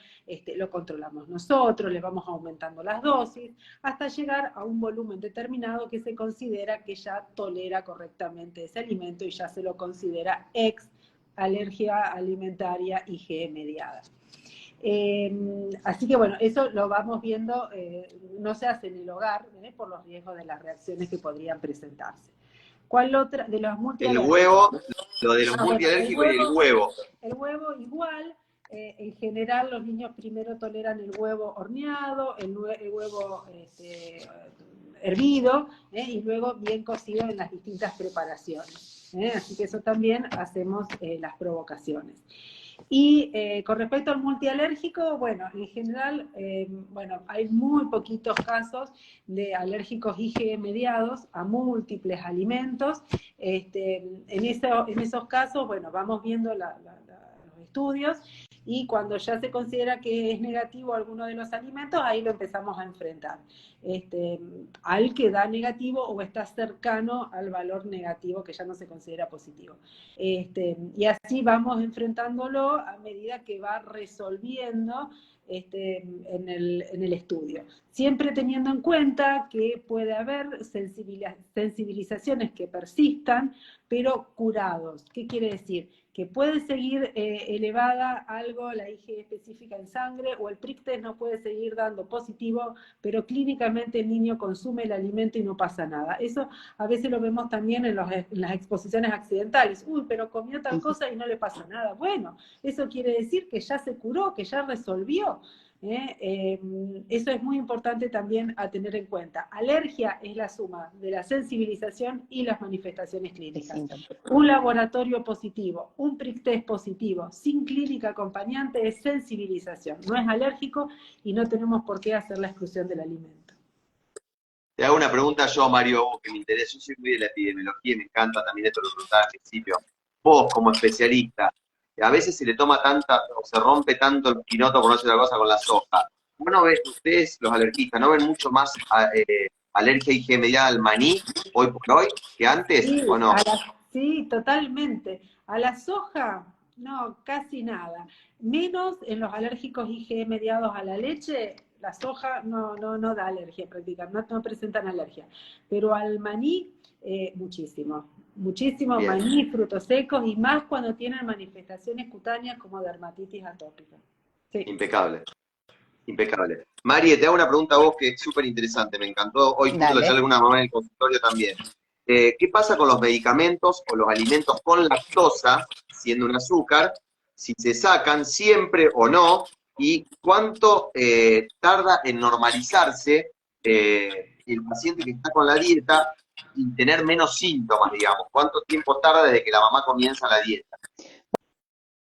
[SPEAKER 3] lo controlamos nosotros, le vamos aumentando las dosis, hasta llegar a un volumen determinado que se considera que ya tolera correctamente ese alimento y ya se lo considera ex alergia alimentaria IgE mediada. Así que bueno, eso lo vamos viendo, no se hace en el hogar, por los riesgos de las reacciones que podrían presentarse. ¿Cuál otra? De los
[SPEAKER 1] El
[SPEAKER 3] multialérgicos.
[SPEAKER 1] huevo, lo de los
[SPEAKER 3] Bueno,
[SPEAKER 1] multialérgicos y el huevo.
[SPEAKER 3] el huevo igual, en general los niños primero toleran el huevo horneado, el huevo hervido, y luego bien cocido en las distintas preparaciones. Así que eso también hacemos las provocaciones. Y con respecto al multialérgico, bueno, en general, bueno, hay muy poquitos casos de alérgicos IgE mediados a múltiples alimentos. En esos casos, bueno, vamos viendo los estudios y cuando ya se considera que es negativo alguno de los alimentos, ahí lo empezamos a enfrentar. Al que da negativo o está cercano al valor negativo que ya no se considera positivo. Y así vamos enfrentándolo a medida que va resolviendo en el estudio. Siempre teniendo en cuenta que puede haber sensibilizaciones que persistan, pero curados. ¿Qué quiere decir? Que puede seguir elevada algo la IgE específica en sangre, o el prick test no puede seguir dando positivo, pero clínicamente el niño consume el alimento y no pasa nada. Eso a veces lo vemos también en las exposiciones accidentales. Uy, pero comió tal cosa y no le pasa nada. Bueno, eso quiere decir que ya se curó, que ya resolvió. Eso es muy importante también a tener en cuenta. Alergia es la suma de la sensibilización y las manifestaciones clínicas. Un laboratorio positivo, un prick test positivo, sin clínica acompañante es sensibilización. No es alérgico y no tenemos por qué hacer la exclusión del alimento.
[SPEAKER 1] Te hago una pregunta yo, Mario, vos que me interesa. Yo soy muy de la epidemiología y me encanta también esto que preguntaba al principio. Vos, como especialista, a veces se le toma tanta, o se rompe tanto el quinoto, por no decir otra cosa, con la soja. Bueno, ustedes, los alergistas, ¿no ven mucho más alergia IG mediada al maní hoy por hoy que antes,
[SPEAKER 3] Sí,
[SPEAKER 1] o no?
[SPEAKER 3] sí, totalmente. A la soja, no, casi nada. Menos en los alérgicos IgE mediados a la leche, la soja no da alergia prácticamente, no presentan alergia. Pero al maní, muchísimo. Muchísimo
[SPEAKER 1] Bien.
[SPEAKER 3] maní, frutos secos y más cuando tienen manifestaciones cutáneas como dermatitis atópica. Sí.
[SPEAKER 1] Impecable. Impecable. Mari, te hago una pregunta a vos que es súper interesante, me encantó. Hoy justo le sale una mamá en el consultorio también. ¿Qué pasa con los medicamentos o los alimentos con lactosa, siendo un azúcar, si se sacan siempre o no? ¿Y cuánto tarda en normalizarse el paciente que está con la dieta y tener menos síntomas, digamos? ¿Cuánto tiempo tarda desde que la mamá comienza la dieta?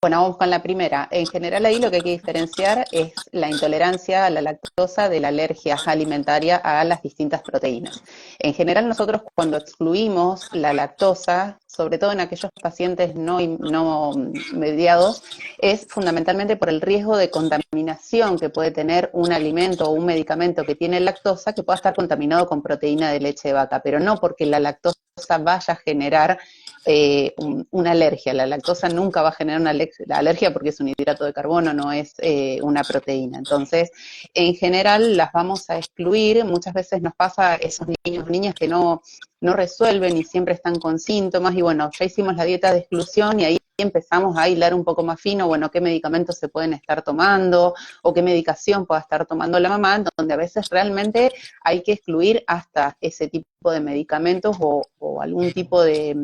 [SPEAKER 2] Bueno, vamos con la primera. En general ahí lo que hay que diferenciar es la intolerancia a la lactosa de la alergia alimentaria a las distintas proteínas. En general nosotros cuando excluimos la lactosa, sobre todo en aquellos pacientes no mediados, es fundamentalmente por el riesgo de contaminación que puede tener un alimento o un medicamento que tiene lactosa que pueda estar contaminado con proteína de leche de vaca, pero no porque la lactosa vaya a generar una alergia. La lactosa nunca va a generar una alergia porque es un hidrato de carbono, no es una proteína. Entonces, en general las vamos a excluir. Muchas veces nos pasa a esos niños, niñas que no resuelven y siempre están con síntomas y bueno, ya hicimos la dieta de exclusión y ahí empezamos a hilar un poco más fino, bueno, qué medicamentos se pueden estar tomando o qué medicación pueda estar tomando la mamá, donde a veces realmente hay que excluir hasta ese tipo de medicamentos o algún tipo de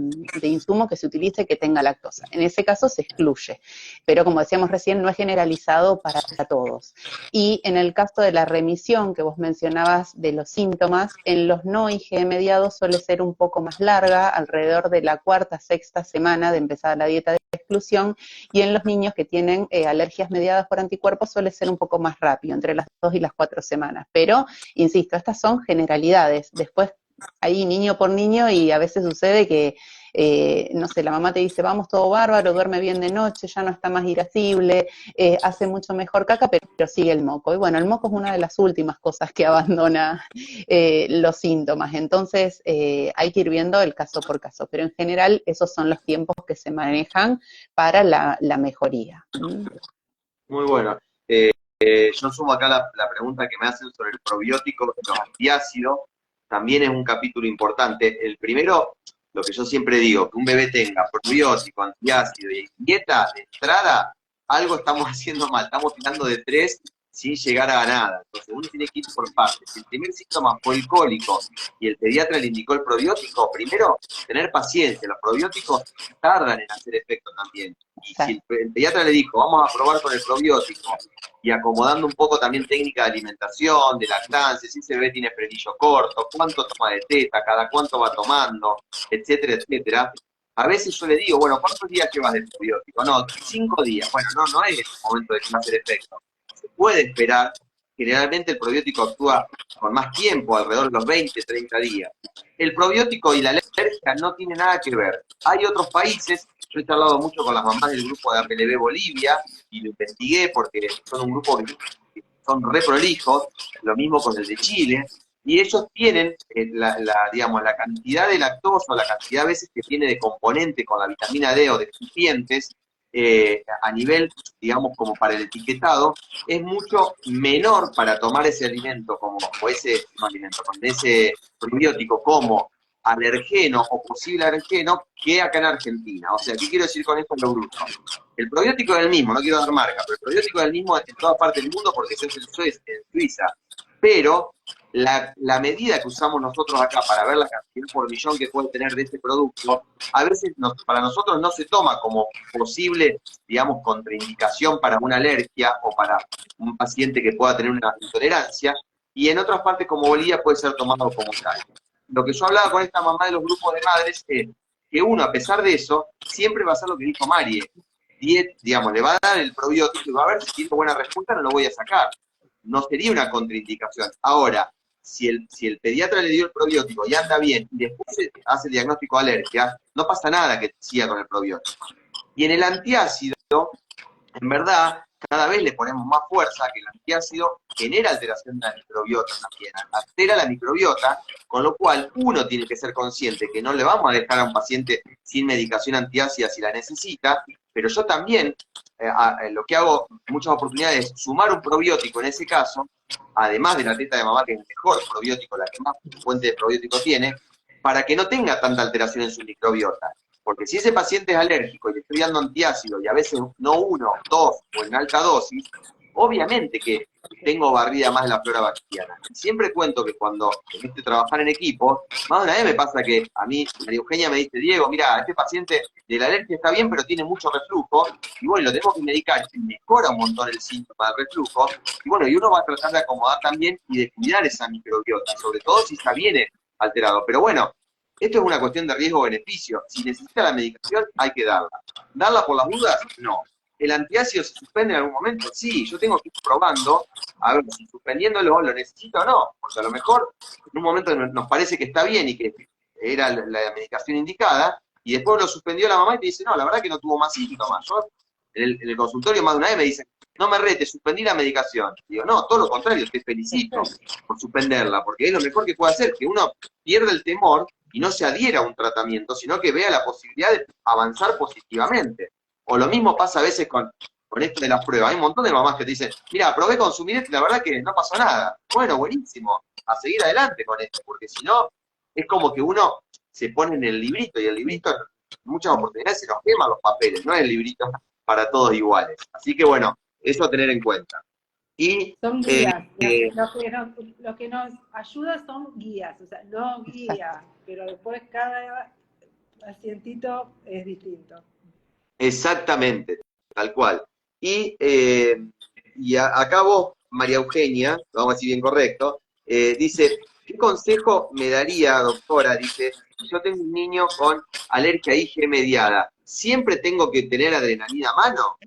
[SPEAKER 2] insumo que se utilice que tenga lactosa. En ese caso se excluye, pero como decíamos recién, no es generalizado para todos. Y en el caso de la remisión que vos mencionabas de los síntomas, en los no IgE mediados suele ser un poco más larga, alrededor de la cuarta, sexta semana de empezar la dieta de exclusión, y en los niños que tienen alergias mediadas por anticuerpos suele ser un poco más rápido, entre las 2 y las 4 semanas. Pero, insisto, estas son generalidades. Después, ahí niño por niño, y a veces sucede que, no sé, la mamá te dice, vamos, todo bárbaro, duerme bien de noche, ya no está más irascible, hace mucho mejor caca, pero sigue el moco. Y bueno, el moco es una de las últimas cosas que abandona los síntomas. Entonces, hay que ir viendo el caso por caso. Pero en general, esos son los tiempos que se manejan para la mejoría.
[SPEAKER 1] Muy bueno. Yo sumo acá la pregunta que me hacen sobre el probiótico y los antiácidos. También es un capítulo importante. El primero, lo que yo siempre digo, que un bebé tenga probiótico, antiácido y dieta de entrada, algo estamos haciendo mal. Estamos tirando de 3 sin llegar a nada. Entonces uno tiene que ir por partes. Si el primer síntoma fue el cólico y el pediatra le indicó el probiótico, primero, tener paciencia. Los probióticos tardan en hacer efecto también. Y si el pediatra le dijo, vamos a probar con el probiótico, y acomodando un poco también técnica de alimentación, de lactancia, si ese bebé tiene frenillo corto, cuánto toma de teta, cada cuánto va tomando, etcétera, etcétera. A veces yo le digo, bueno, ¿cuántos días llevas de probiótico? No, 5 días. Bueno, no es el momento de que va a hacer efecto. Se puede esperar. Generalmente el probiótico actúa con más tiempo, alrededor de los 20, 30 días. El probiótico y la alergia no tienen nada que ver. Hay otros países, yo he charlado mucho con las mamás del grupo de APLB Bolivia y lo investigué porque son un grupo que son re prolijos, lo mismo con el de Chile, y ellos tienen digamos, la cantidad de lactosa, la cantidad de veces que tiene de componente con la vitamina D o de excipientes, a nivel, digamos, como para el etiquetado, es mucho menor para tomar ese alimento o ese probiótico como alergeno o posible alergeno que acá en Argentina. O sea, ¿qué quiero decir con esto en lo bruto? El probiótico es el mismo, no quiero dar marca, pero el probiótico es el mismo en toda parte del mundo porque se hace en Suiza.
[SPEAKER 4] pero la medida que usamos nosotros acá para ver la cantidad por millón que puede tener de este producto, a veces para nosotros no se toma como posible, digamos, contraindicación para una alergia o para un paciente que pueda tener una intolerancia, y en otras partes como Bolivia puede ser tomado como tal. Lo que yo hablaba con esta mamá de los grupos de madres es que uno, a pesar de eso, siempre va a hacer lo que dijo Mari, digamos, le va a dar el probiótico y va a ver si tiene buena respuesta, no lo voy a sacar. No sería una contraindicación. Ahora, si el pediatra le dio el probiótico y anda bien, y después se hace el diagnóstico de alergia, no pasa nada que siga con el probiótico. Y en el antiácido, en verdad, cada vez le ponemos más fuerza que el antiácido genera alteración de la microbiota también, altera la microbiota, con lo cual uno tiene que ser consciente que no le vamos a dejar a un paciente sin medicación antiácida si la necesita, pero yo también lo que hago en muchas oportunidades es sumar un probiótico en ese caso, además de la teta de mamá, que es el mejor probiótico, la que más fuente de probiótico tiene, para que no tenga tanta alteración en su microbiota. Porque si ese paciente es alérgico y le estoy dando antiácido y a veces no uno, dos o en alta dosis, obviamente que tengo barrida más de la flora bacteriana. Siempre cuento que cuando trabajar en equipo, más de una vez me pasa que a mí, María Eugenia me dice, Diego, mira, este paciente de la alergia está bien, pero tiene mucho reflujo, y bueno, lo tenemos que medicar, y mejora un montón el síntoma del reflujo, y bueno, y uno va a tratar de acomodar también y de cuidar esa microbiota, sobre todo si está bien alterado. Pero bueno, esto es una cuestión de riesgo-beneficio. Si necesita la medicación, hay que darla. ¿Darla por las dudas? No. ¿El antiácido se suspende en algún momento? Sí, yo tengo que ir probando, a ver si suspendiéndolo lo necesito o no. Porque a lo mejor en un momento nos parece que está bien y que era la medicación indicada, y después lo suspendió la mamá y te dice, no, la verdad que no tuvo más síntomas. Yo en el consultorio más de una vez me dicen, no me retes, suspendí la medicación. Digo, no, todo lo contrario, te felicito por suspenderla, porque es lo mejor que puede hacer, que uno pierda el temor y no se adhiera a un tratamiento, sino que vea la posibilidad de avanzar positivamente. O lo mismo pasa a veces con esto de las pruebas. Hay un montón de mamás que te dicen, mira, probé consumir esto y la verdad que no pasó nada. Bueno, buenísimo, a seguir adelante con esto, porque si no, es como que uno se pone en el librito, y el librito en muchas oportunidades se nos queman los papeles, no es el librito para todos iguales. Así que bueno, eso a tener en cuenta. Y,
[SPEAKER 3] son guías, lo que nos ayuda son guías, o sea, no guías, pero después cada pacientito es distinto.
[SPEAKER 4] Exactamente, tal cual. Y acá vos, María Eugenia, lo vamos a decir bien correcto, dice, ¿qué consejo me daría, doctora? Dice, yo tengo un niño con alergia IG mediada, ¿siempre tengo que tener adrenalina a mano?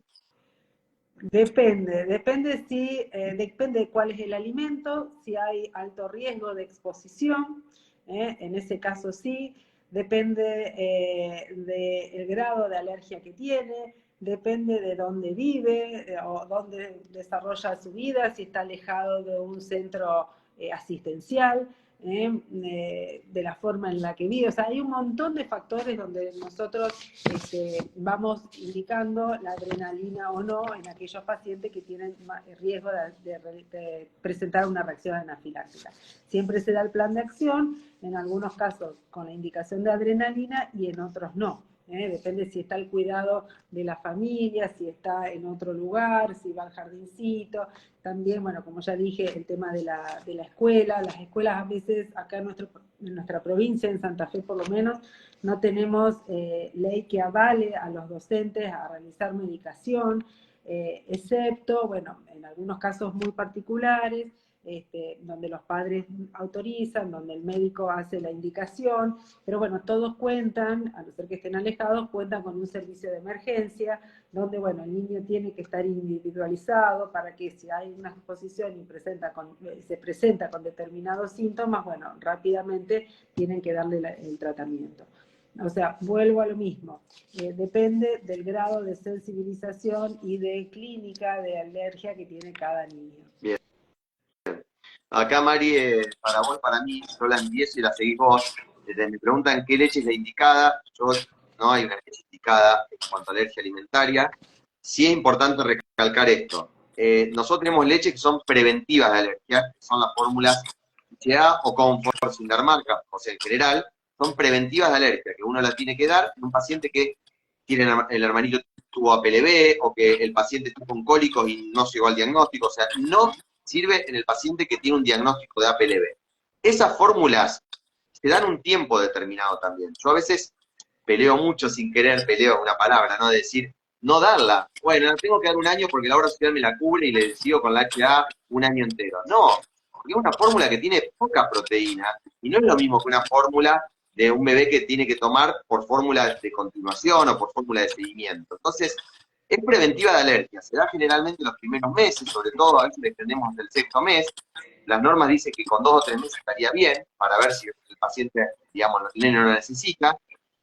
[SPEAKER 3] Depende de cuál es el alimento, si hay alto riesgo de exposición, en ese caso sí, depende del grado de alergia que tiene, depende de dónde vive o dónde desarrolla su vida, si está alejado de un centro asistencial, de la forma en la que vive. O sea, hay un montón de factores donde nosotros vamos indicando la adrenalina o no en aquellos pacientes que tienen riesgo de presentar una reacción anafiláctica. Siempre se da el plan de acción, en algunos casos con la indicación de adrenalina y en otros no. Depende si está el cuidado de la familia, si está en otro lugar, si va al jardincito. También, bueno, como ya dije, el tema de la escuela. Las escuelas a veces, acá en nuestra provincia, en Santa Fe por lo menos, no tenemos ley que avale a los docentes a realizar medicación, excepto, bueno, en algunos casos muy particulares, donde los padres autorizan, donde el médico hace la indicación, pero bueno, todos cuentan, a no ser que estén alejados, cuentan con un servicio de emergencia, donde bueno, el niño tiene que estar individualizado para que si hay una exposición y se presenta con determinados síntomas, bueno, rápidamente tienen que darle el tratamiento. O sea, vuelvo a lo mismo, depende del grado de sensibilización y de clínica de alergia que tiene cada niño.
[SPEAKER 4] Bien. Acá, Mari, para vos, para mí, yo la empiezo y la seguís vos. Me preguntan qué leche es la indicada. Yo no hay una leche indicada en cuanto a alergia alimentaria. Sí es importante recalcar esto. Nosotros tenemos leches que son preventivas de alergia, que son las fórmulas HA o Comfort, sin dar marca, o sea, en general, son preventivas de alergia, que uno la tiene que dar en un paciente que tiene el hermanito tuvo APLB, o que el paciente estuvo con cólicos y no llegó al diagnóstico. O sea, no sirve en el paciente que tiene un diagnóstico de APLB. Esas fórmulas se dan un tiempo determinado también. Yo a veces peleo mucho sin querer, peleo una palabra, ¿no? De decir, no darla. Bueno, la tengo que dar un año porque la obra social me la cubre y le sigo con la HA un año entero. No, porque es una fórmula que tiene poca proteína y no es lo mismo que una fórmula de un bebé que tiene que tomar por fórmula de continuación o por fórmula de seguimiento. Entonces, es preventiva de alergia, se da generalmente en los primeros meses, sobre todo a veces le extendemos hasta el sexto mes. Las normas dicen que con 2 o 3 meses estaría bien, para ver si el paciente, digamos, el nene no lo necesita.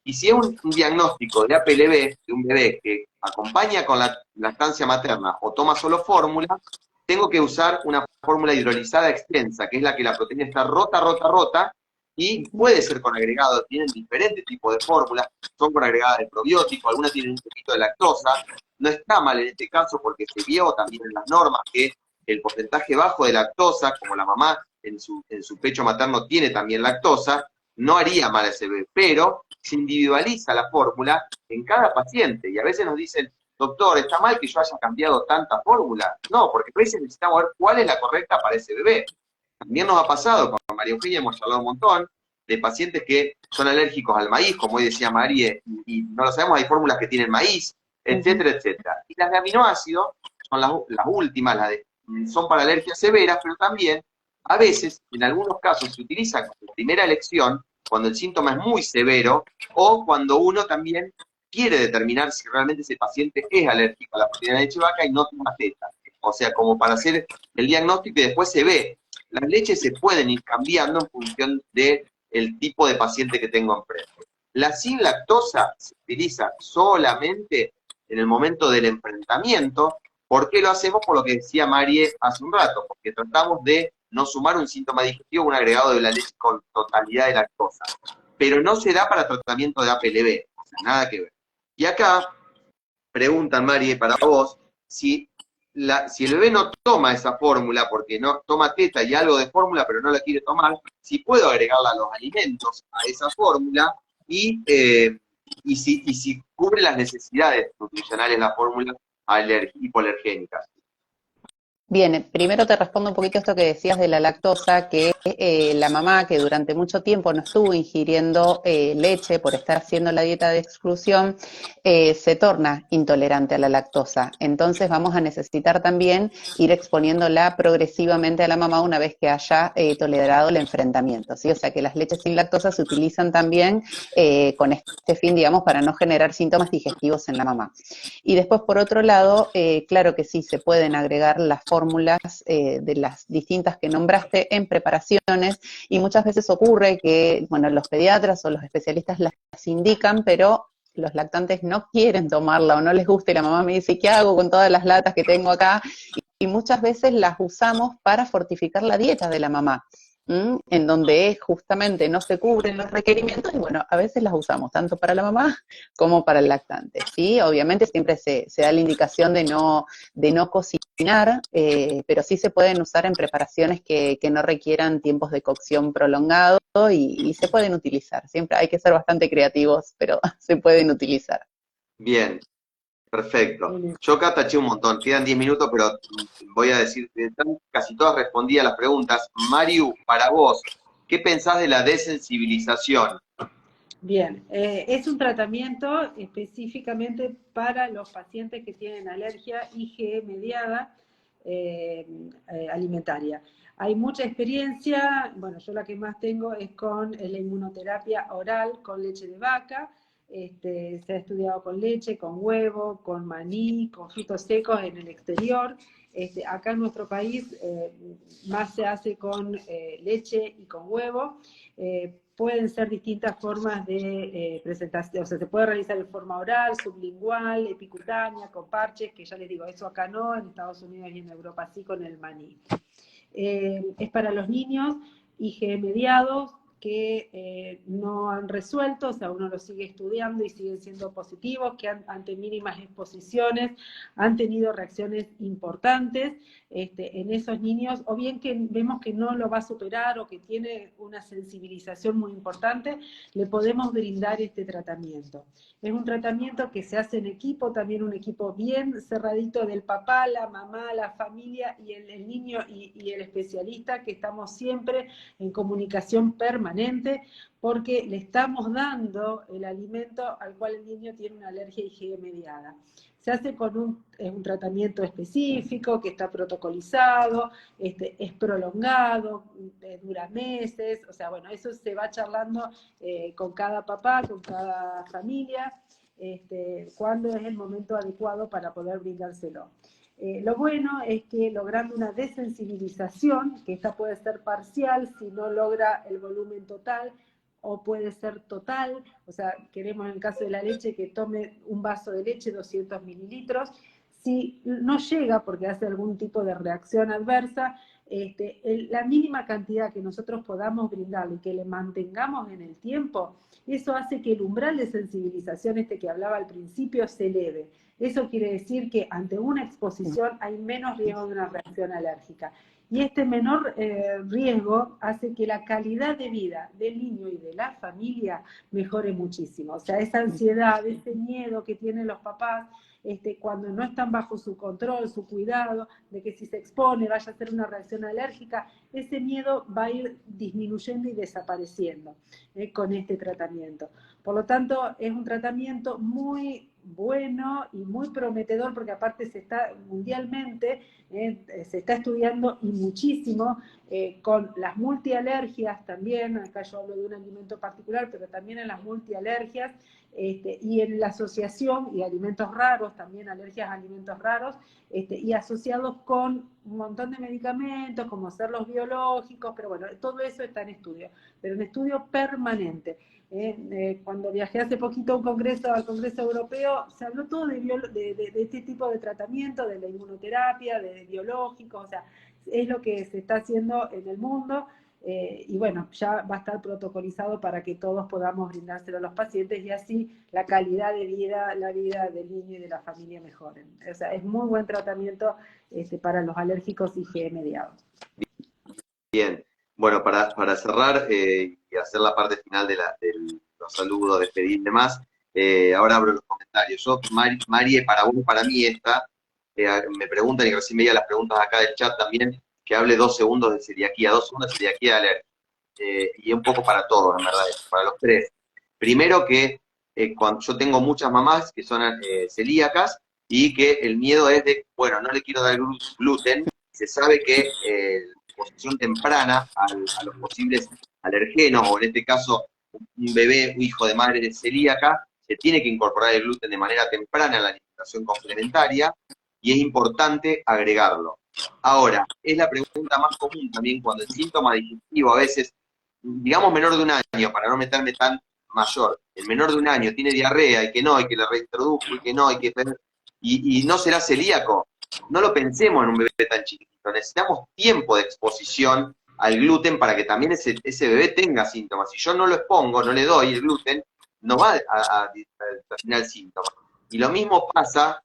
[SPEAKER 4] Y si es un diagnóstico de APLB, de un bebé que acompaña con la lactancia materna o toma solo fórmula, tengo que usar una fórmula hidrolizada extensa, que es la que la proteína está rota, y puede ser con agregado, tienen diferentes tipos de fórmulas, son con agregadas de probiótico, algunas tienen un poquito de lactosa, no está mal en este caso porque se vio también en las normas que el porcentaje bajo de lactosa, como la mamá en su pecho materno tiene también lactosa, no haría mal a ese bebé, pero se individualiza la fórmula en cada paciente, y a veces nos dicen, doctor, ¿está mal que yo haya cambiado tanta fórmula? No, porque a veces necesitamos ver cuál es la correcta para ese bebé. También nos ha pasado, con María Eugenia hemos hablado un montón, de pacientes que son alérgicos al maíz, como hoy decía María, y no lo sabemos, hay fórmulas que tienen maíz, etcétera, etcétera. Y las de aminoácidos son las últimas, son para alergias severas, pero también, a veces, en algunos casos, se utilizan como primera elección cuando el síntoma es muy severo o cuando uno también quiere determinar si realmente ese paciente es alérgico a la proteína de leche de vaca y no toma teta. O sea, como para hacer el diagnóstico y después se ve. Las leches se pueden ir cambiando en función del tipo de paciente que tengo enfrente. La sin lactosa se utiliza solamente en el momento del enfrentamiento. ¿Por qué lo hacemos? Por lo que decía Marie hace un rato, porque tratamos de no sumar un síntoma digestivo, un agregado de la leche con totalidad de lactosa. Pero no se da para tratamiento de APLB, o sea, nada que ver. Y acá preguntan, Marie, para vos, si el bebé no toma esa fórmula, porque no toma teta y algo de fórmula, pero no la quiere tomar, si puedo agregarla a los alimentos, a esa fórmula, y si cubre las necesidades nutricionales la fórmula hipoalergénicas.
[SPEAKER 2] Bien, primero te respondo un poquito esto que decías de la lactosa, que la mamá que durante mucho tiempo no estuvo ingiriendo leche por estar haciendo la dieta de exclusión, se torna intolerante a la lactosa. Entonces vamos a necesitar también ir exponiéndola progresivamente a la mamá una vez que haya tolerado el enfrentamiento, ¿sí? O sea que las leches sin lactosa se utilizan también con este fin, digamos, para no generar síntomas digestivos en la mamá. Y después, por otro lado, claro que sí, se pueden agregar las fórmulas de las distintas que nombraste en preparaciones, y muchas veces ocurre que, bueno, los pediatras o los especialistas las indican, pero los lactantes no quieren tomarla o no les gusta, y la mamá me dice, ¿qué hago con todas las latas que tengo acá? Y muchas veces las usamos para fortificar la dieta de la mamá, en donde justamente no se cubren los requerimientos, y bueno, a veces las usamos tanto para la mamá como para el lactante, ¿sí? Obviamente siempre se da la indicación de no cocinar, pero sí se pueden usar en preparaciones que no requieran tiempos de cocción prolongado, y se pueden utilizar. Siempre hay que ser bastante creativos, pero se pueden utilizar.
[SPEAKER 4] Bien, perfecto. Yo acá taché un montón, quedan 10 minutos, pero voy a decir, están casi todas respondidas las preguntas. Mariu, para vos, ¿qué pensás de la desensibilización?
[SPEAKER 3] Bien, es un tratamiento específicamente para los pacientes que tienen alergia IgE mediada alimentaria. Hay mucha experiencia, bueno, yo la que más tengo es con la inmunoterapia oral con leche de vaca. Se ha estudiado con leche, con huevo, con maní, con frutos secos en el exterior. Acá en nuestro país más se hace con leche y con huevo. Pueden ser distintas formas de presentación, o sea, se puede realizar en forma oral, sublingual, epicutánea, con parches, que ya les digo, eso acá no, en Estados Unidos y en Europa sí con el maní. Es para los niños, IgE mediados, que no han resuelto, o sea, uno los sigue estudiando y siguen siendo positivos, que ante mínimas exposiciones han tenido reacciones importantes en esos niños, o bien que vemos que no lo va a superar o que tiene una sensibilización muy importante, le podemos brindar este tratamiento. Es un tratamiento que se hace en equipo, también un equipo bien cerradito del papá, la mamá, la familia y el niño y el especialista, que estamos siempre en comunicación permanente, porque le estamos dando el alimento al cual el niño tiene una alergia IgE mediada. Se hace con un tratamiento específico que está protocolizado, es prolongado, dura meses, o sea, bueno, eso se va charlando con cada papá, con cada familia, cuándo es el momento adecuado para poder brindárselo. Lo bueno es que logrando una desensibilización, que esta puede ser parcial si no logra el volumen total, o puede ser total, o sea, queremos en el caso de la leche que tome un vaso de leche, 200 mililitros, si no llega porque hace algún tipo de reacción adversa, la mínima cantidad que nosotros podamos brindarle y que le mantengamos en el tiempo, eso hace que el umbral de sensibilización que hablaba al principio se eleve. Eso quiere decir que ante una exposición hay menos riesgo de una reacción alérgica. Y este menor riesgo hace que la calidad de vida del niño y de la familia mejore muchísimo. O sea, esa ansiedad, ese miedo que tienen los papás cuando no están bajo su control, su cuidado, de que si se expone vaya a ser una reacción alérgica, ese miedo va a ir disminuyendo y desapareciendo con este tratamiento. Por lo tanto, es un tratamiento muy bueno y muy prometedor, porque aparte se está mundialmente, se está estudiando y muchísimo, con las multialergias también, acá yo hablo de un alimento particular, pero también en las multialergias, y en la asociación, y alimentos raros, también alergias a alimentos raros, y asociados con un montón de medicamentos, como ser los biológicos, pero bueno, todo eso está en estudio, pero en estudio permanente. Cuando viajé hace poquito a al Congreso Europeo, se habló todo de este tipo de tratamiento, de la inmunoterapia, de biológicos, o sea, es lo que se está haciendo en el mundo, y bueno, ya va a estar protocolizado para que todos podamos brindárselo a los pacientes y así la calidad de vida, la vida del niño y de la familia mejoren. O sea, es muy buen tratamiento para los alérgicos IgE mediados.
[SPEAKER 4] Bien, bueno, para cerrar y hacer la parte final de los saludos, despedir y demás, ahora abro los comentarios. Yo, Mari, para vos, para mí me preguntan, y recién veía las preguntas acá del chat también, que hable 2 segundos de celiaquía, 2 segundos de celiaquía de alergia, y un poco para todos, en verdad, para los tres. Primero que cuando yo tengo muchas mamás que son celíacas y que el miedo es de, bueno, no le quiero dar gluten, se sabe que exposición temprana a los posibles alergenos, o en este caso un bebé, un hijo de madre celíaca, se tiene que incorporar el gluten de manera temprana en la alimentación complementaria, y es importante agregarlo. Ahora, es la pregunta más común también cuando el síntoma digestivo a veces, digamos menor de un año, para no meterme tan mayor, el menor de un año tiene diarrea y que no, y que le reintrodujo, y que no, y no será celíaco. No lo pensemos en un bebé tan chiquitito, necesitamos tiempo de exposición al gluten para que también ese bebé tenga síntomas. Si yo no lo expongo, no le doy el gluten, no va a tener síntomas. Y lo mismo pasa,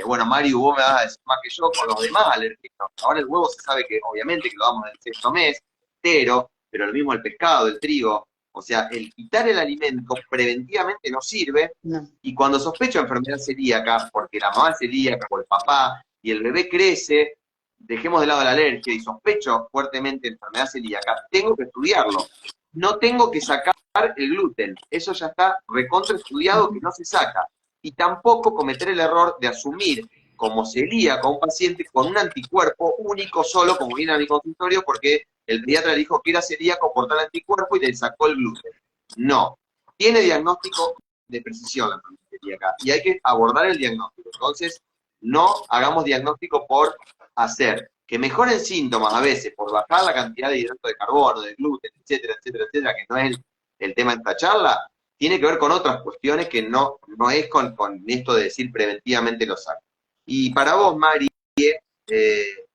[SPEAKER 4] bueno, Mario, vos me vas a decir más que yo, con los demás alérgenos. Ahora el huevo se sabe que obviamente que lo damos en el 6º mes, pero lo mismo el pescado, el trigo. O sea, el quitar el alimento preventivamente no sirve, no. Y cuando sospecho enfermedad celíaca, porque la mamá es celíaca o el papá, y el bebé crece, dejemos de lado la alergia, y sospecho fuertemente enfermedad celíaca, tengo que estudiarlo. No tengo que sacar el gluten, eso ya está recontra estudiado que no se saca. Y tampoco cometer el error de asumir como celíaco a un paciente con un anticuerpo único solo, como viene a mi consultorio, porque el pediatra le dijo que era celíaco por tal anticuerpo y le sacó el gluten. No, tiene diagnóstico de precisión la enfermedad celíaca y hay que abordar el diagnóstico. Entonces, no hagamos diagnóstico por hacer. Que mejoren síntomas a veces por bajar la cantidad de hidrato de carbono, de gluten, etcétera, etcétera, etcétera, que no es el tema de esta charla, tiene que ver con otras cuestiones que no es con esto de decir preventivamente lo saco. Y para vos, Mari,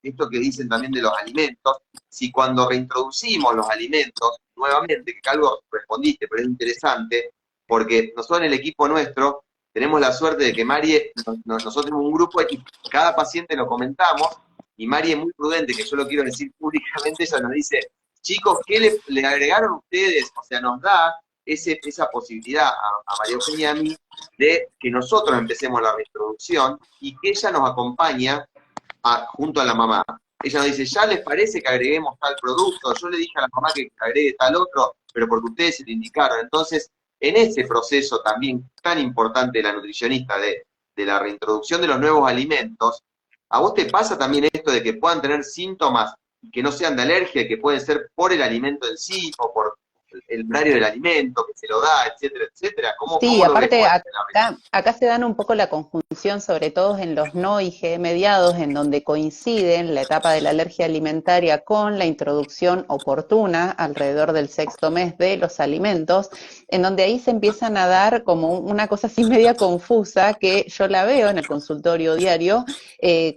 [SPEAKER 4] esto que dicen también de los alimentos, si cuando reintroducimos los alimentos, nuevamente, que algo respondiste, pero es interesante, porque nosotros en el equipo nuestro tenemos la suerte de que Mari, nosotros tenemos un grupo y cada paciente lo comentamos, y Mari es muy prudente, que yo lo quiero decir públicamente, ella nos dice, chicos, ¿qué le agregaron ustedes? O sea, nos da esa posibilidad a María Eugenia y a mí de que nosotros empecemos la reintroducción y que ella nos acompaña junto a la mamá. Ella nos dice, ¿ya les parece que agreguemos tal producto? Yo le dije a la mamá que agregue tal otro, pero porque ustedes se lo indicaron. Entonces, en ese proceso también tan importante de la nutricionista, de la reintroducción de los nuevos alimentos, ¿a vos te pasa también esto de que puedan tener síntomas que no sean de alergia, que pueden ser por el alimento en sí, o por el horario del alimento, que se lo da, etcétera, etcétera?
[SPEAKER 2] Sí,
[SPEAKER 4] ¿Cómo lo ves
[SPEAKER 2] aparte
[SPEAKER 4] vos?
[SPEAKER 2] acá se dan un poco la conjunción, sobre todo en los no IgE mediados, en donde coinciden la etapa de la alergia alimentaria con la introducción oportuna alrededor del 6º mes de los alimentos, en donde ahí se empiezan a dar como una cosa así media confusa, que yo la veo en el consultorio diario,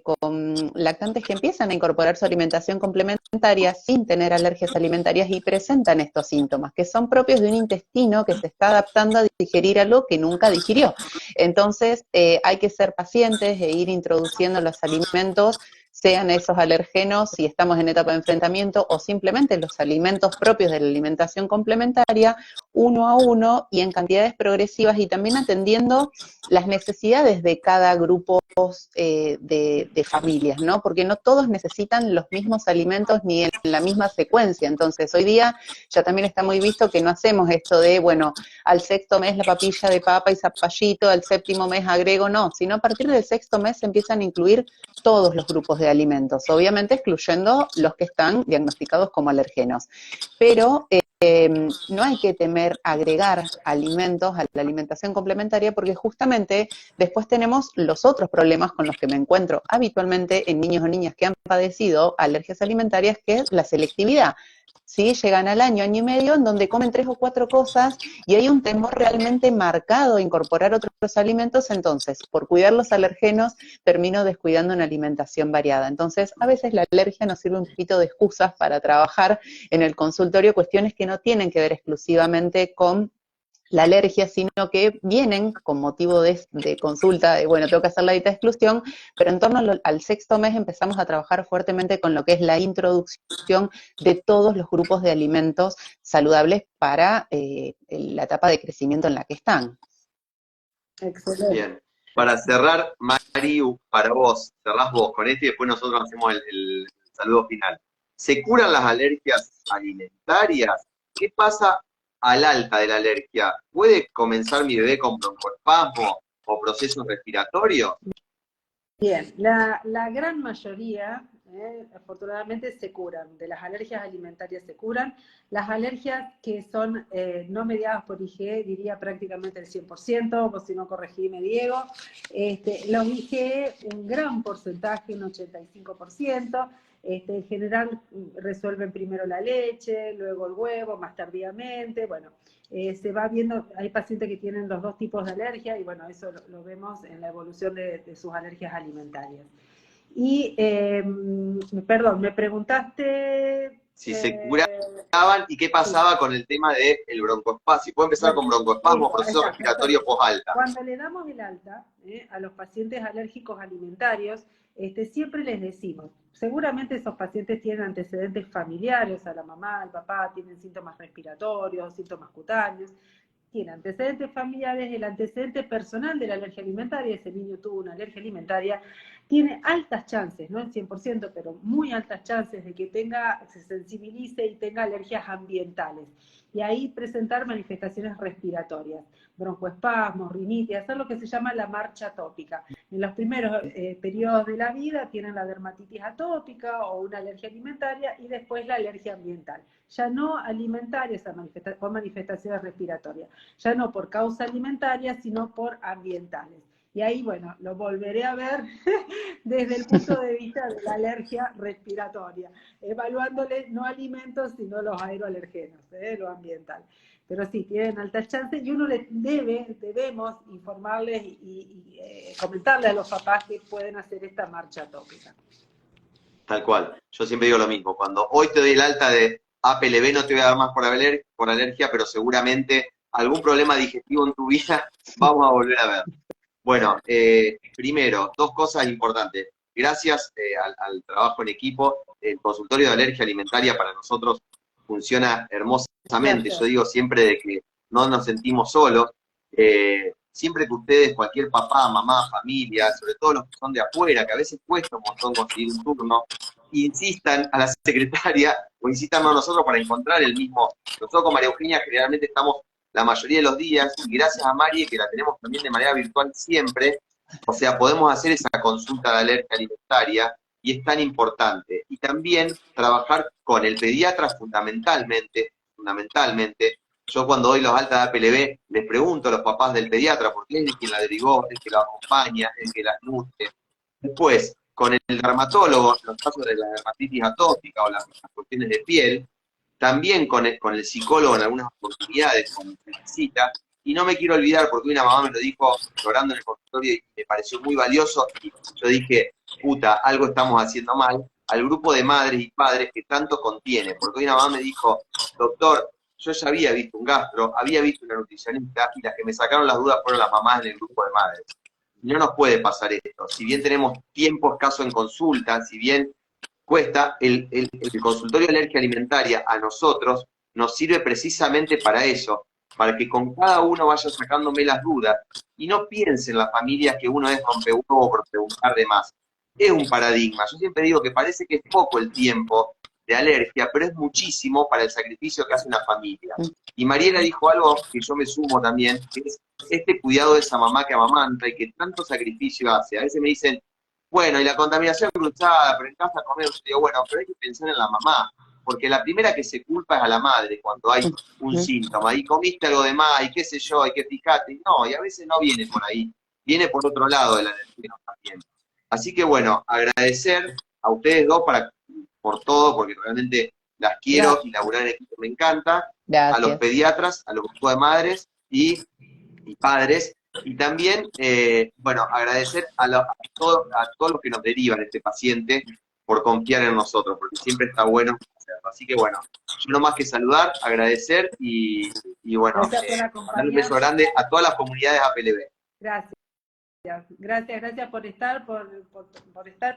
[SPEAKER 2] con lactantes que empiezan a incorporar su alimentación complementaria sin tener alergias alimentarias y presentan estos síntomas, que son propios de un intestino que se está adaptando a digerir algo que nunca digirió. Entonces, hay que ser pacientes e ir introduciendo los alimentos, sean esos alergenos si estamos en etapa de enfrentamiento o simplemente los alimentos propios de la alimentación complementaria, uno a uno y en cantidades progresivas y también atendiendo las necesidades de cada grupo de familias, ¿no? Porque no todos necesitan los mismos alimentos ni en la misma secuencia. Entonces, hoy día ya también está muy visto que no hacemos esto de, bueno, al 6º mes la papilla de papa y zapallito, al 7º mes agrego, no, sino a partir del 6º mes se empiezan a incluir todos los grupos de alimentos, obviamente excluyendo los que están diagnosticados como alergenos. Pero no hay que temer agregar alimentos a la alimentación complementaria porque justamente después tenemos los otros problemas con los que me encuentro habitualmente en niños o niñas que han padecido alergias alimentarias, que es la selectividad. ¿Sí? Llegan al año y medio, en donde comen 3 o 4 cosas y hay un temor realmente marcado a incorporar otros alimentos, entonces, por cuidar los alergenos, termino descuidando una alimentación variada. Entonces, a veces la alergia nos sirve un poquito de excusas para trabajar en el consultorio cuestiones que no tienen que ver exclusivamente con la alergia, sino que vienen con motivo de consulta, de bueno, tengo que hacer la dieta de exclusión, pero en torno al 6º mes empezamos a trabajar fuertemente con lo que es la introducción de todos los grupos de alimentos saludables para la etapa de crecimiento en la que están.
[SPEAKER 3] Excelente.
[SPEAKER 4] Bien. Para cerrar, Mariu, para vos, cerrás vos con este y después nosotros hacemos el saludo final. ¿Se curan las alergias alimentarias? ¿Qué pasa al alta de la alergia? ¿Puede comenzar mi bebé con broncoespasmo o procesos respiratorios?
[SPEAKER 3] Bien, la gran mayoría, afortunadamente, se curan. De las alergias alimentarias se curan. Las alergias que son no mediadas por IgE, diría prácticamente el 100%, o si no corregime, Diego. Los IgE, un gran porcentaje, un 85%. En general resuelven primero la leche, luego el huevo, más tardíamente. Bueno, se va viendo, hay pacientes que tienen los dos tipos de alergia y bueno, eso lo vemos en la evolución de sus alergias alimentarias. Y, perdón, me preguntaste...
[SPEAKER 4] Si se curaban y qué pasaba con el tema del broncoespasmo. Si puede empezar con broncoespasmo, proceso respiratorio post-alta.
[SPEAKER 3] Cuando le damos el alta a los pacientes alérgicos alimentarios, siempre les decimos, seguramente esos pacientes tienen antecedentes familiares, a la mamá, al papá, tienen síntomas respiratorios, síntomas cutáneos, tienen antecedentes familiares, el antecedente personal de la alergia alimentaria, ese niño tuvo una alergia alimentaria, tiene altas chances, no el 100%, pero muy altas chances de que se sensibilice y tenga alergias ambientales. Y ahí presentar manifestaciones respiratorias, broncoespasmos, rinitis, hacer lo que se llama la marcha atópica. En los primeros periodos de la vida tienen la dermatitis atópica o una alergia alimentaria y después la alergia ambiental. Ya no alimentaria, con manifestaciones respiratorias. Ya no por causa alimentaria, sino por ambientales. Y ahí, bueno, lo volveré a ver desde el punto de vista de la alergia respiratoria, evaluándole no alimentos, sino los aeroalergenos, lo ambiental. Pero sí, tienen altas chances y uno debemos informarles y comentarles a los papás que pueden hacer esta marcha atópica.
[SPEAKER 4] Tal cual. Yo siempre digo lo mismo. Cuando hoy te doy el alta de APLB, no te voy a dar más por alergia, pero seguramente algún problema digestivo en tu vida vamos a volver a ver. Bueno, primero, dos cosas importantes. Gracias al trabajo en equipo. El consultorio de alergia alimentaria para nosotros funciona hermosamente.
[SPEAKER 3] Gracias.
[SPEAKER 4] Yo digo siempre de que no nos sentimos solos. Siempre que ustedes, cualquier papá, mamá, familia, sobre todo los que son de afuera, que a veces cuesta un montón conseguir un turno, insistan a la secretaria o insistan a nosotros para encontrar el mismo. Nosotros con María Eugenia generalmente estamos la mayoría de los días, y gracias a Mari, que la tenemos también de manera virtual siempre, o sea, podemos hacer esa consulta de alergia alimentaria, y es tan importante. Y también trabajar con el pediatra fundamentalmente. Yo cuando doy los altas de APLB, les pregunto a los papás del pediatra, porque es el que la derivó, es el que la acompaña, es el que la nutre. Después, con el dermatólogo, en los casos de la dermatitis atópica o las cuestiones de piel, también con el psicólogo en algunas oportunidades, cuando se necesita. Y no me quiero olvidar, porque una mamá me lo dijo llorando en el consultorio y me pareció muy valioso, y yo dije, puta, algo estamos haciendo mal, al grupo de madres y padres que tanto contiene. Porque hoy una mamá me dijo, doctor, yo ya había visto un gastro, había visto una nutricionista, y las que me sacaron las dudas fueron las mamás en el grupo de madres. No nos puede pasar esto. Si bien tenemos tiempo escaso en consulta, si bien cuesta, el consultorio de alergia alimentaria a nosotros nos sirve precisamente para eso, para que con cada uno vaya sacándome las dudas y no piensen las familias que uno es rompehuevo por preguntar de más. Es un paradigma. Yo siempre digo que parece que es poco el tiempo de alergia, pero es muchísimo para el sacrificio que hace una familia. Y Mariela dijo algo que yo me sumo también, que es este cuidado de esa mamá que amamanta y que tanto sacrificio hace. A veces me dicen, bueno, y la contaminación cruzada, pero en casa comemos, digo, bueno, pero hay que pensar en la mamá, porque la primera que se culpa es a la madre cuando hay un síntoma, y comiste algo de más, y qué sé yo, y que fijate, y no, y a veces no viene por ahí, viene por otro lado de la energía también. Así que bueno, agradecer a ustedes dos por todo, porque realmente las quiero y laburar en equipo me encanta, a los pediatras, a los grupos de madres y padres, y también, bueno, agradecer a todos los que nos derivan este paciente por confiar en nosotros, porque siempre está bueno hacerlo. Así que bueno, yo no más que saludar, agradecer y bueno, darle un beso grande a todas las comunidades APLB.
[SPEAKER 3] Gracias. Gracias por estar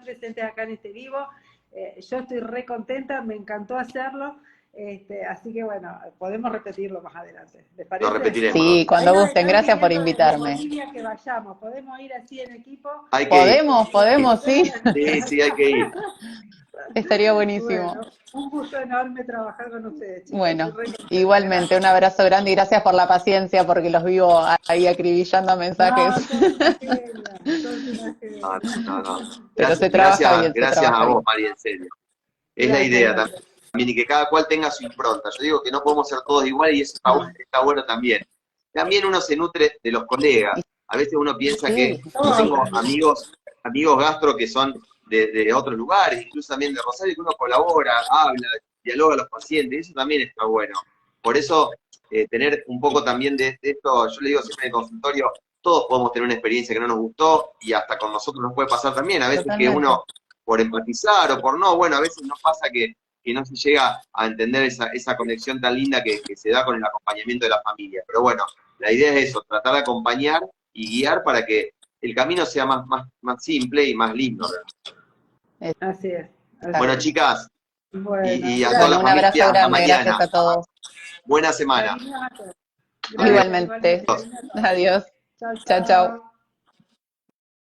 [SPEAKER 3] presentes acá en este vivo. Yo estoy re contenta, me encantó hacerlo. Así que bueno, podemos repetirlo más adelante. ¿Les parece?
[SPEAKER 4] Lo repetiremos.
[SPEAKER 2] Sí, cuando gusten. Gracias por invitarme.
[SPEAKER 3] Bolivia, que vayamos, podemos ir así en equipo.
[SPEAKER 2] Podemos, sí.
[SPEAKER 4] Sí, hay que ir.
[SPEAKER 2] Estaría buenísimo.
[SPEAKER 3] Bueno, un gusto enorme trabajar con ustedes, chicos.
[SPEAKER 2] Bueno, igualmente, un abrazo grande y gracias por la paciencia, porque los vivo ahí acribillando mensajes.
[SPEAKER 4] No.
[SPEAKER 2] Pero se trabaja bien.
[SPEAKER 4] Gracias a vos, María, en serio. Es la idea también, y que cada cual tenga su impronta. Yo digo que no podemos ser todos iguales y eso está bueno también. También uno se nutre de los colegas. A veces uno piensa que yo tengo amigos gastro que son de otros lugares, incluso también de Rosario, que uno colabora, habla, dialoga a los pacientes, y eso también está bueno. Por eso, tener un poco también de esto, yo le digo siempre en el consultorio, todos podemos tener una experiencia que no nos gustó, y hasta con nosotros nos puede pasar también. A veces que uno, por empatizar o por no, bueno, a veces nos pasa que no se llega a entender esa conexión tan linda que se da con el acompañamiento de la familia. Pero bueno, la idea es eso, tratar de acompañar y guiar para que el camino sea más simple y más lindo, ¿verdad?
[SPEAKER 3] Así es.
[SPEAKER 4] Bueno, chicas, y a
[SPEAKER 3] gracias.
[SPEAKER 4] toda la
[SPEAKER 2] Un
[SPEAKER 4] familia,
[SPEAKER 2] abrazo grande,
[SPEAKER 4] hasta mañana.
[SPEAKER 2] gracias a todos.
[SPEAKER 4] Buena semana.
[SPEAKER 2] Igualmente. Adiós. Chao, chao.